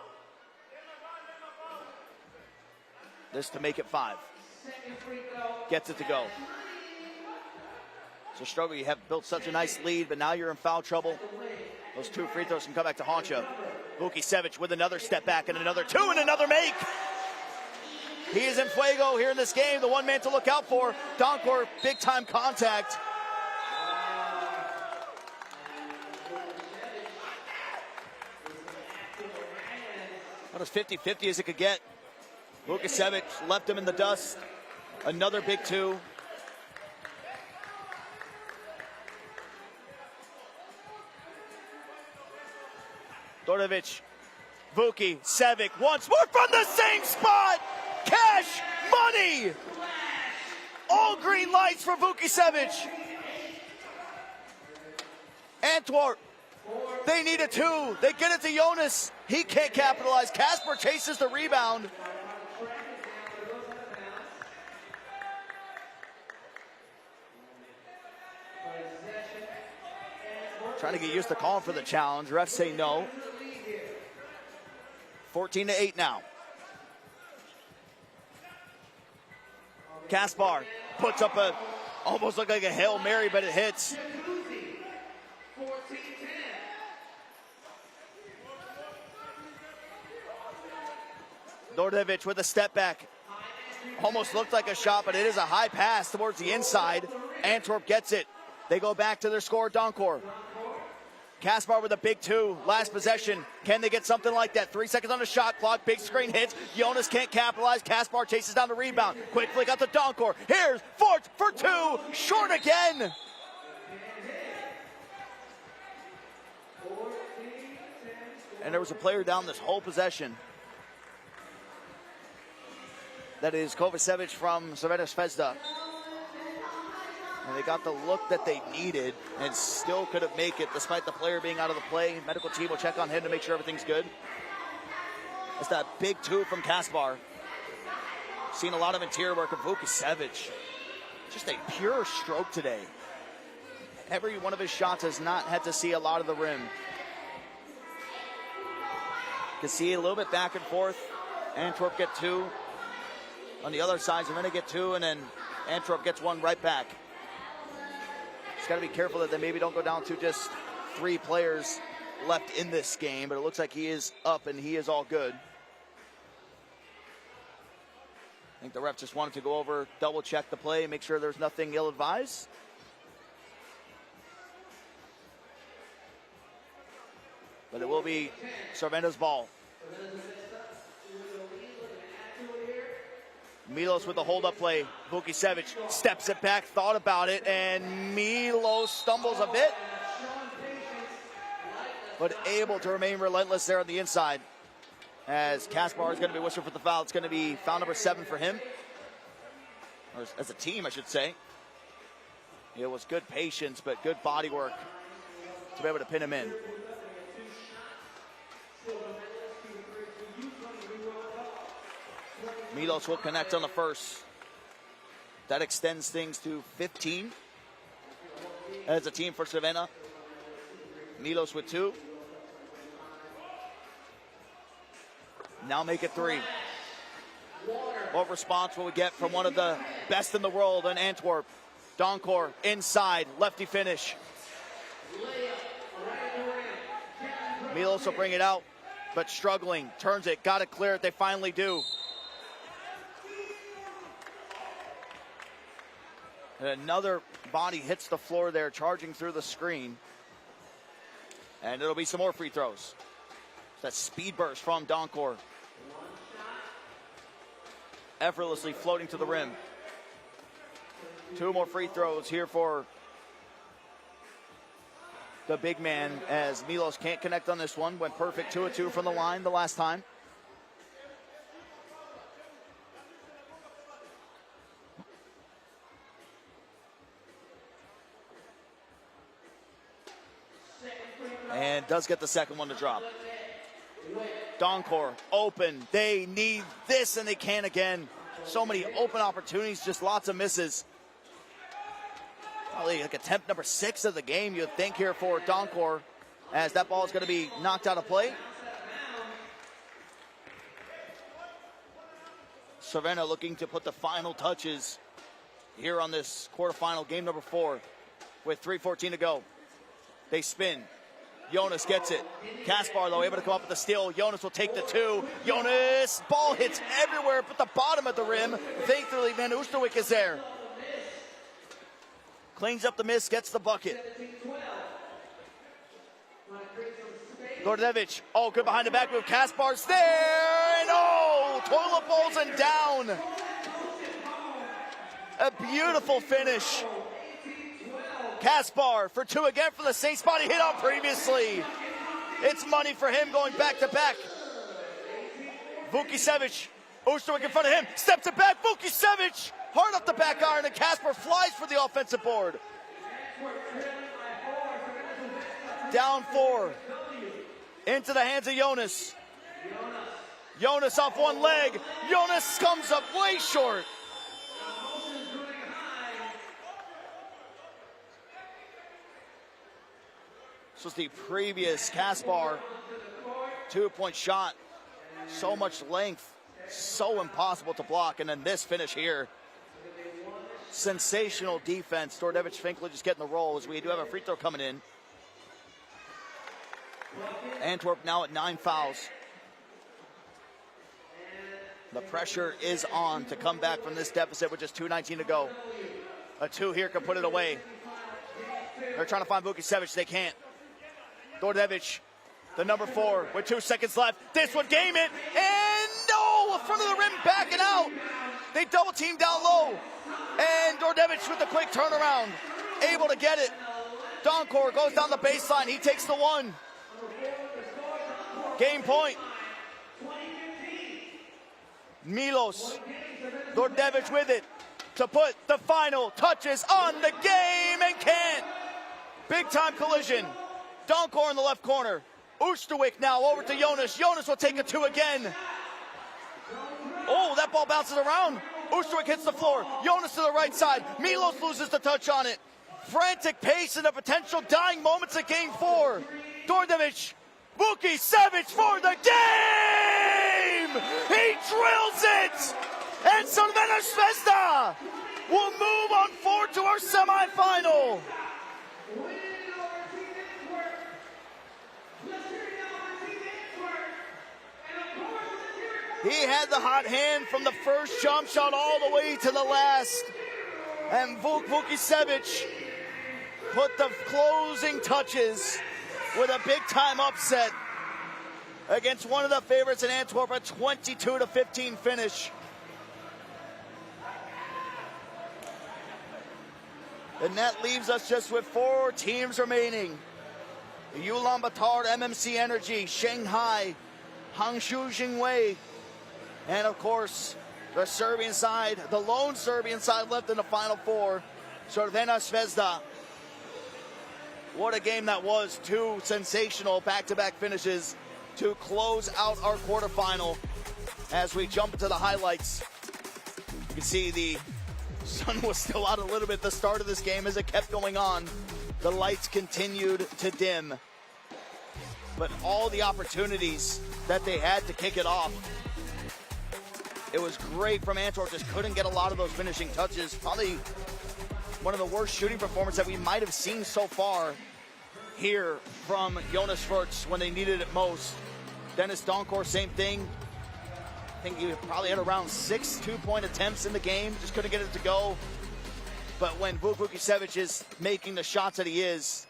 This to make it 5. Gets it to go. So struggle, you have built such a nice lead, but now you're in foul trouble. Those 2 free throws can come back to haunt you. Vukicevic with another step back and another 2 and another make. He is in fuego here in this game, the one man to look out for. Donkor, big time contact. About as 50-50 as it could get. Vukicevic left him in the dust. Another big 2. Dordjevic, Vuki, Sevic, once more from the same spot. Cash money. All green lights for Vukicevic. Antwerp, they need a 2. They get it to Jonas. He can't capitalize. Kaspar chases the rebound. Trying to get used to calling for the challenge. Refs say no. 14-8 now. Kaspar puts up a, almost looked like a Hail Mary, but it hits. Dordjevic with a step back. Almost looked like a shot, but it is a high pass towards the inside. Antwerp gets it. They go back to their scorer, Donkor. Kaspar with a big 2, last possession. Can they get something like that? 3 seconds on the shot clock, big screen hits. Jonas can't capitalize. Kaspar chases down the rebound. Quick flick out to Donkor. Here's Fort for 2, short again. And there was a player down this whole possession. That is Kovacevic from Crvena Zvezda. And they got the look that they needed and still couldn't make it despite the player being out of the play. Medical team will check on him to make sure everything's good. That's that big 2 from Kaspar. Seen a lot of interior work of Vukicevic. Just a pure stroke today. Every one of his shots has not had to see a lot of the rim. You can see a little bit back and forth. Antwerp get 2. On the other side, they're going to get 2, and then Antwerp gets 1 right back. Just got to be careful that they maybe don't go down to just 3 players left in this game, but it looks like he is up and he is all good. I think the ref just wanted to go over, double check the play, make sure there's nothing ill-advised. But it will be Crvena's ball. Milos with the hold-up play. Vukicevic steps it back, thought about it, and Milos stumbles a bit, but able to remain relentless there on the inside. As Kaspar is going to be whistling for the foul. It's going to be foul number 7 for him. Or as a team, I should say. It was good patience, but good body work to be able to pin him in. Milos will connect on the first. That extends things to 15 as a team for Crvena. Milos with 2. Now make it 3. What response will we get from one of the best in the world in Antwerp? Donkor inside, lefty finish. Milos will bring it out, but struggling, turns it, got to clear it, they finally do. And another body hits the floor there, charging through the screen. And it'll be some more free throws. That speed burst from Donkor. Effortlessly floating to the rim. 2 more free throws here for the big man, as Milos can't connect on this one. Went perfect 2 of 2 from the line the last time. And does get the second one to drop. Donkor open. They need this and they can again. So many open opportunities, just lots of misses. Probably like attempt number 6 of the game, you'd think, here for Donkor, as that ball is going to be knocked out of play. Crvena looking to put the final touches here on this quarterfinal, game number 4, with 3:14 to go. They spin. Jonas gets it. Kaspar, though, able to come up with the steal. Jonas will take the 2. Jonas, ball hits everywhere but the bottom of the rim. Thankfully, Van Oosterwijk is there. Cleans up the miss, gets the bucket. Dordevic, oh, good behind the back move. Kaspar's there, and oh, toilet bowls and down. A beautiful finish. Kaspar for 2 again for the same spot he hit on previously. It's money for him going back to back. Vukicevic, Oosterwijk in front of him, steps it back. Vukicevic, hard up the back iron, and Kaspar flies for the offensive board. Down 4. Into the hands of Jonas. Jonas off one leg. Jonas comes up way short. This was the previous Kaspar 2-point shot. So much length, so impossible to block. And then this finish here. Sensational defense. Dordevic Finkley just getting the roll, as we do have a free throw coming in. Antwerp now at 9 fouls. The pressure is on to come back from this deficit with just 2:19 to go. A 2 here can put it away. They're trying to find Vukicevic. They can't. Dordevic, the number 4, with 2 seconds left. This would game it. And no, in front of the rim, backing out. They double team down low. And Dordevic with the quick turnaround. Able to get it. Donkor goes down the baseline. He takes the 1. Game point. Milos. Dordevic with it to put the final touches on the game, and can't. Big time collision. Donkor in the left corner. Oosterwijk now over to Jonas. Jonas will take a 2 again. Oh, that ball bounces around. Oosterwijk hits the floor. Jonas to the right side. Milos loses the touch on it. Frantic pace and the potential dying moments of game 4. Dordevic. Vukicevic for the game! He drills it! And Crvena Zvezda will move on forward to our semifinal. He had the hot hand from the first jump shot all the way to the last. And Vukicevic put the closing touches with a big-time upset against one of the favorites in Antwerp, a 22-15 finish. And that leaves us just with 4 teams remaining. Ulaanbaatar, MMC Energy, Shanghai, Hangzhou, Jingwei, and of course, the Serbian side, the lone Serbian side left in the Final Four, Crvena, Zvezda. What a game that was. 2 sensational back-to-back finishes to close out our quarterfinal. As we jump into the highlights, you can see the sun was still out a little bit at the start of this game as it kept going on. The lights continued to dim. But all the opportunities that they had to kick it off, it was great from Antwerp. Just couldn't get a lot of those finishing touches. Probably one of the worst shooting performances that we might have seen so far here from Jonas Furtz when they needed it most. Dennis Donkor, same thing. I think he probably had around 6 two-point attempts in the game. Just couldn't get it to go. But when Vuk Vukicevic is making the shots that he is,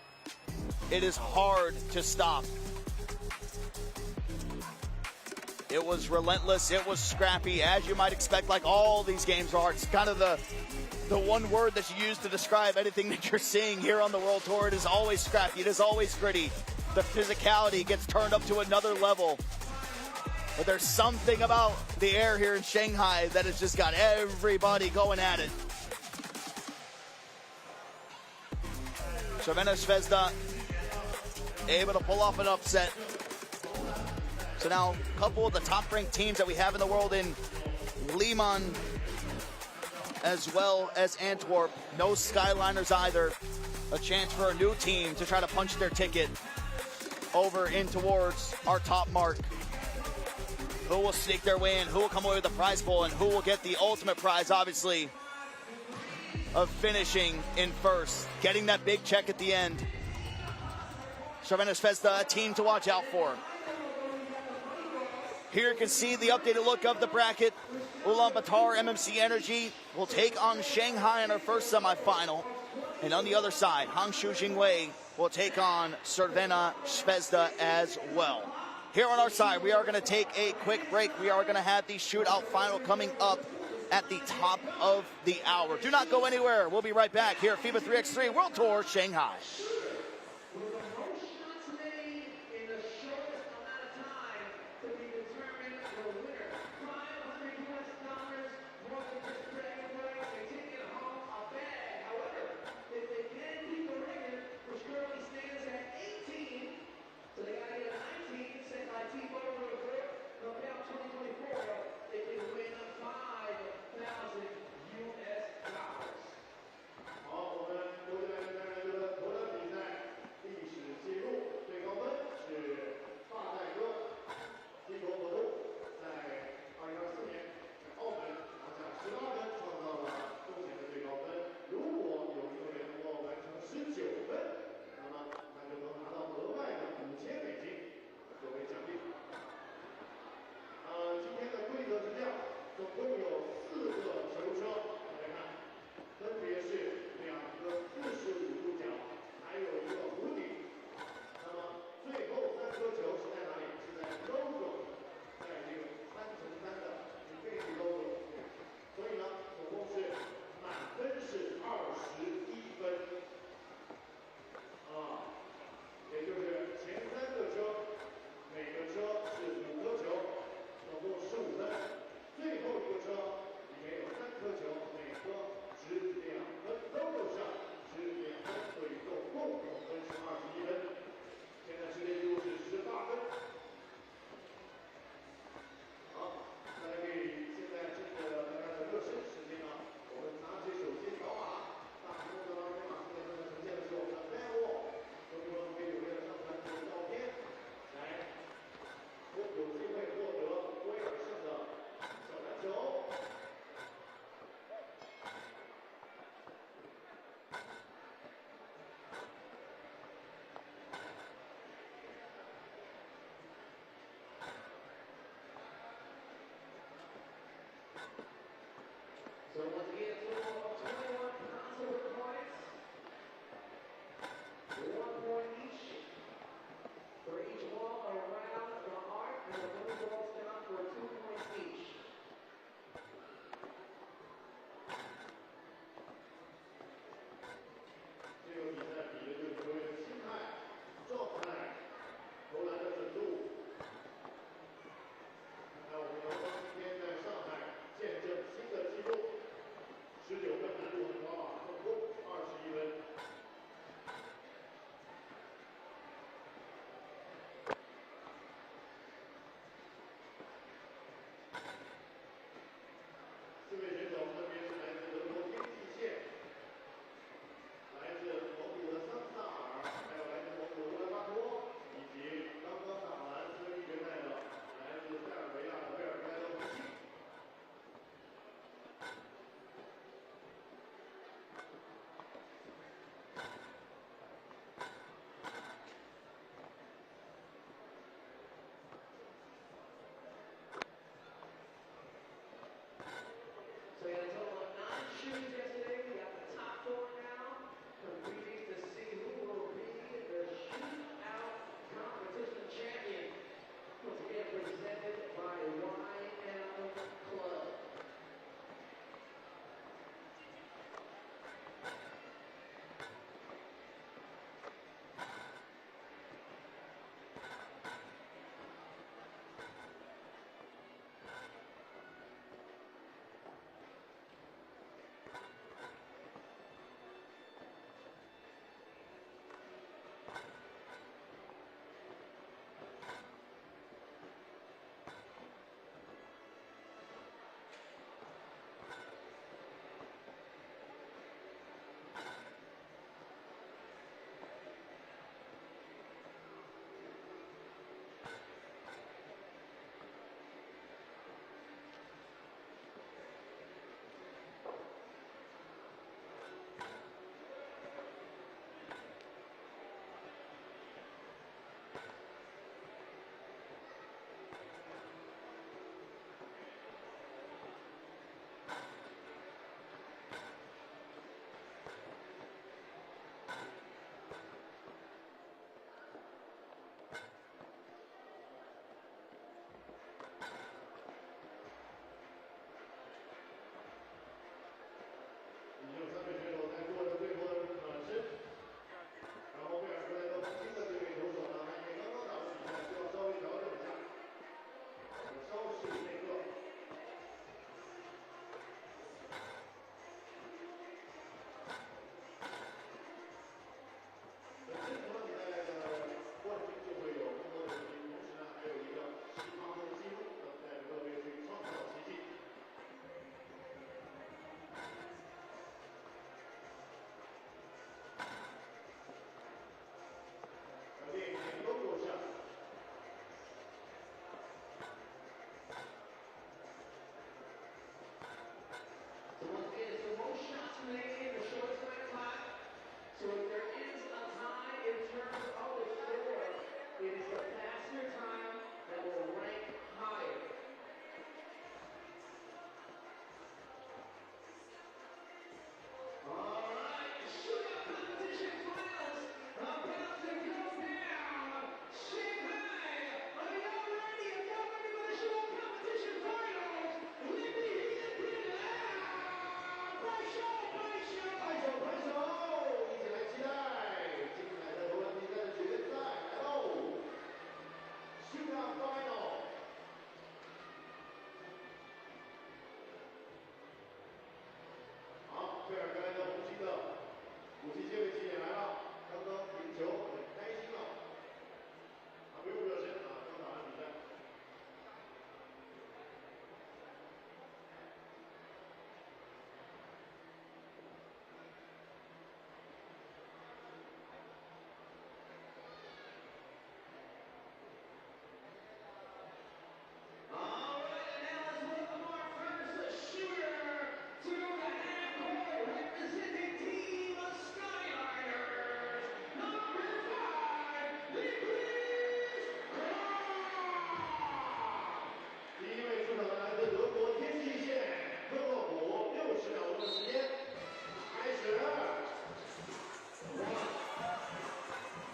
it is hard to stop. It was relentless. It was scrappy, as you might expect, like all these games are. It's kind of the one word that you use to describe anything that you're seeing here on the World Tour. It is always scrappy. It is always gritty. The physicality gets turned up to another level. But there's something about the air here in Shanghai that has just got everybody going at it. Crvena Zvezda able to pull off an upset. So now a couple of the top-ranked teams that we have in the world in Liman as well as Antwerp. No Skyliners either. A chance for a new team to try to punch their ticket over in towards our top mark. Who will sneak their way in? Who will come away with the prize pool? And who will get the ultimate prize, obviously, of finishing in first, getting that big check at the end. Crvena Zvezda, a team to watch out for. Here you can see the updated look of the bracket. Ulaanbaatar, MMC Energy will take on Shanghai in our first semifinal. And on the other side, Hangzhou Jingwei will take on Crvena Zvezda as well. Here on our side, we are going to take a quick break. We are going to have the shootout final coming up at the top of the hour. Do not go anywhere. We'll be right back here at FIBA 3x3 World Tour Shanghai.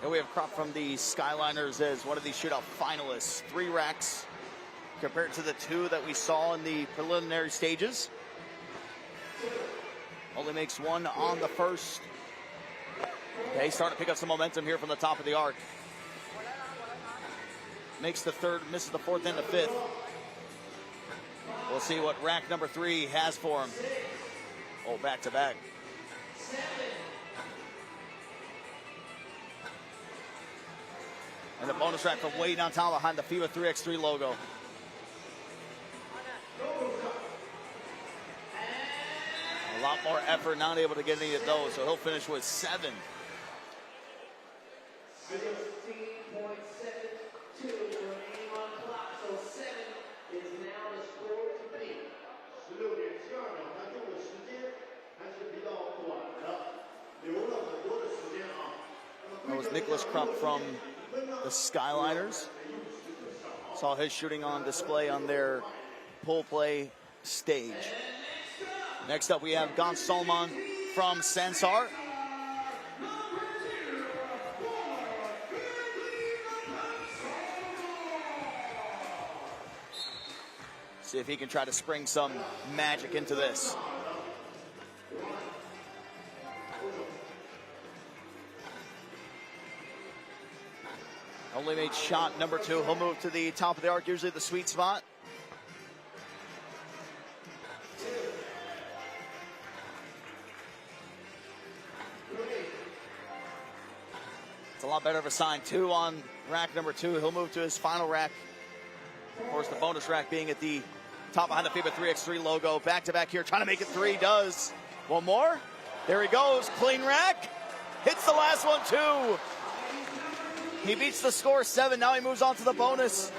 So we have Krop from the Skyliners as one of these shootout finalists. 3 racks compared to the 2 that we saw in the preliminary stages. Only makes 1 on the first. Okay, starting to pick up some momentum here from the top of the arc. Makes the 3rd, misses the 4th and the 5th. We'll see what rack number 3 has for him. Oh, back to back. And the bonus rack from way downtown behind the FIBA 3x3 logo. A lot more effort, not able to get any of those, so he'll finish with 7. That was Nicholas Crump from the Skyliners. Saw his shooting on display on their pull play stage. Next up, we have Gon Solomon from Sansar. See if he can try to spring some magic into this. Only made shot number 2. He'll move to the top of the arc, usually the sweet spot. It's a lot better of a sign. 2 on rack number 2. He'll move to his final rack. Of course, the bonus rack being at the top behind the FIBA 3x3 logo. Back to back here, trying to make it 3. Does. 1 more. There he goes. Clean rack. Hits the last one, too. He beats the score 7. Now he moves on to the bonus.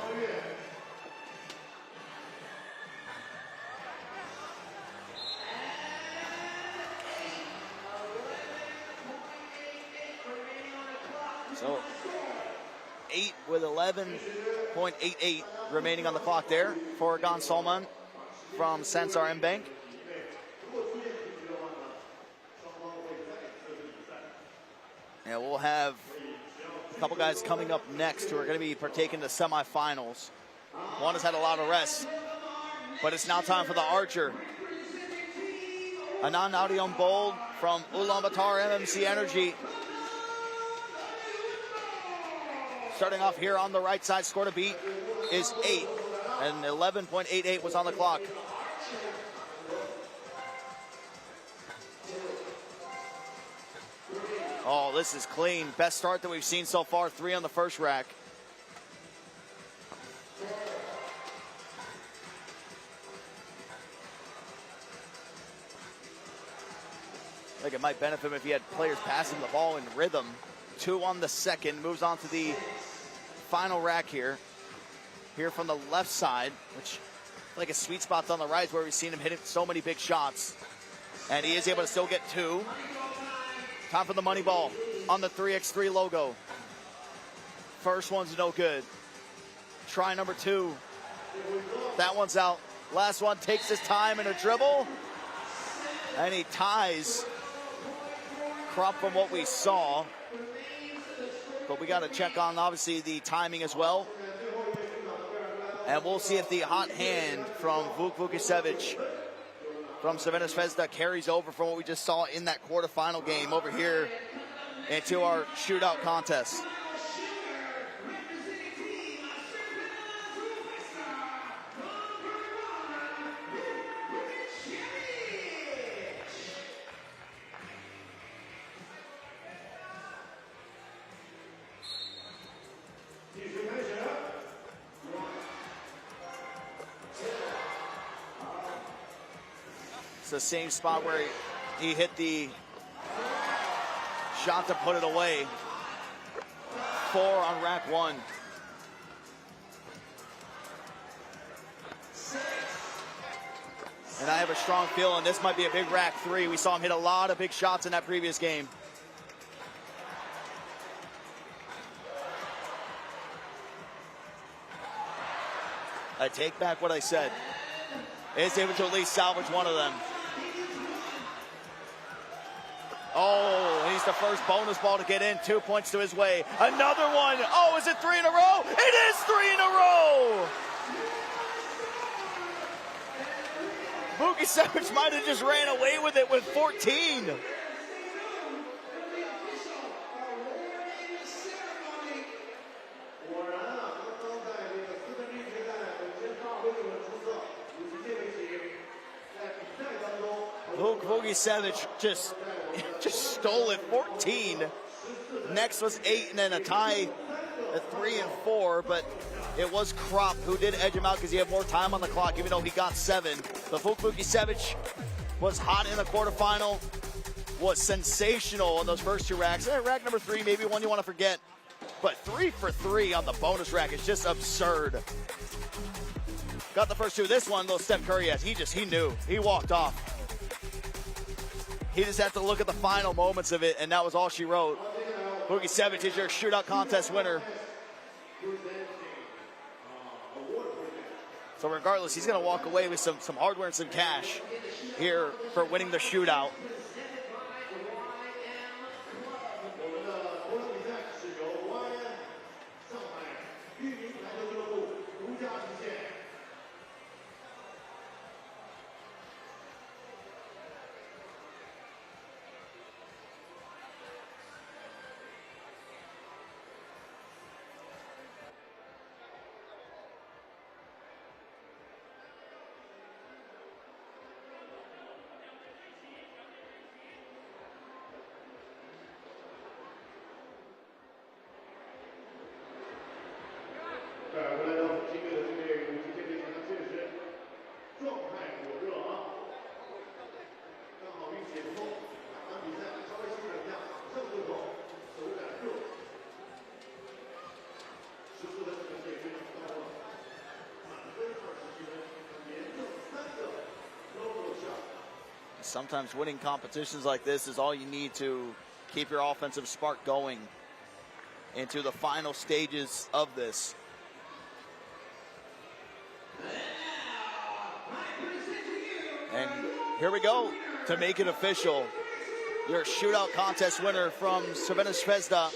So 8 with 11.88 remaining on the clock there for Gon Solomon from Sansar M-Bank. And we'll have a couple guys coming up next who are going to be partaking in the semifinals. One has had a lot of rest, but it's now time for the archer. Anand Audion Bold from Ulaanbaatar MMC Energy. Starting off here on the right side, score to beat is 8, and 11.88 was on the clock. Oh, this is clean. Best start that we've seen so far. 3 on the first rack. I think it might benefit him if he had players passing the ball in rhythm. 2 on the second. Moves on to the final rack here. Here from the left side, which like a sweet spot's on the right where we've seen him hitting so many big shots. And he is able to still get 2. Time for the money ball on the 3x3 logo. First one's no good. Try number 2. That one's out. Last one takes his time in a dribble. And he ties Crop from what we saw. But we got to check on, obviously, the timing as well. And we'll see if the hot hand from Vuk Vukicevic from Crvena Zvezda carries over from what we just saw in that quarterfinal game over here into our shootout contest. It's the same spot where he hit the shot to put it away. 4 on rack 1. And I have a strong feeling this might be a big rack 3. We saw him hit a lot of big shots in that previous game. I take back what I said. Is able to at least salvage one of them. Oh, he's the first bonus ball to get in. 2 points to his way. Another one. Oh, is it 3 in a row? It is 3 in a row. Vukicevic might have just ran away with it with 14. Vukicevic just stole it. 14. Next was 8, and then a tie at 3 and 4, but it was Krop who did edge him out because he had more time on the clock, even though he got 7. But Vukicevic was hot in the quarterfinal, was sensational in those first 2 racks. Rack number 3, maybe one you want to forget, but 3 for 3 on the bonus rack is just absurd. Got the first 2. This one, little Steph Curry, yes, he knew. He walked off. He just had to look at the final moments of it, and that was all she wrote. Vukicevic is your shootout contest winner. So regardless, he's going to walk away with some hardware and some cash here for winning the shootout. Sometimes winning competitions like this is all you need to keep your offensive spark going into the final stages of this. And here we go to make it official. Your shootout contest winner from Crvena Zvezda.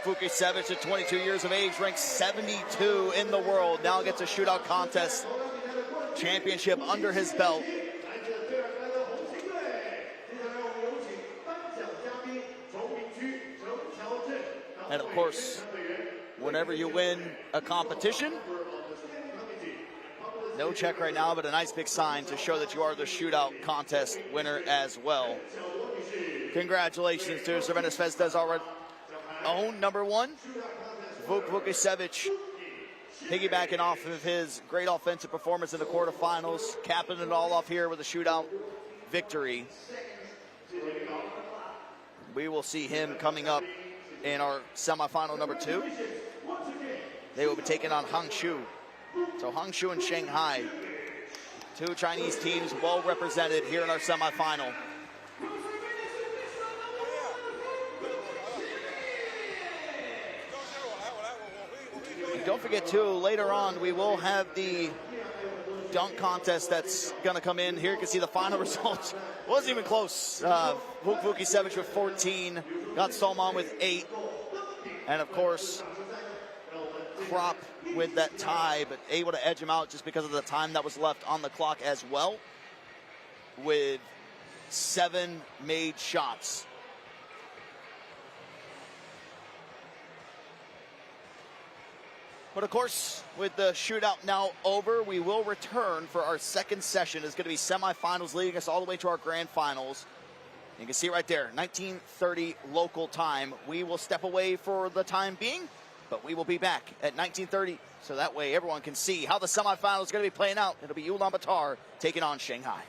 Vukicevic at 22 years of age, ranked 72 in the world. Now gets a shootout contest championship under his belt. And of course, whenever you win a competition, no check right now, but a nice big sign to show that you are the shootout contest winner as well. Congratulations to Crvena Zvezda's already own number 1, Vukicevic, piggybacking off of his great offensive performance in the quarterfinals, capping it all off here with a shootout victory. We will see him coming up in our semifinal number 2. They will be taking on Hangzhou. So Hangzhou and Shanghai, 2 Chinese teams well represented here in our semifinal. Don't forget, too, later on, we will have the dunk contest that's going to come in. Here you can see the final results. Wasn't even close. Vukicevic with 14, got Solomon with 8. And, of course, Krop with that tie, but able to edge him out just because of the time that was left on the clock as well, with 7 made shots. But of course, with the shootout now over, we will return for our second session. It's going to be semifinals leading us all the way to our grand finals. You can see right there, 19:30 local time. We will step away for the time being, but we will be back at 19:30, so that way everyone can see how the semifinals is going to be playing out. It'll be Ulaanbaatar taking on Shanghai.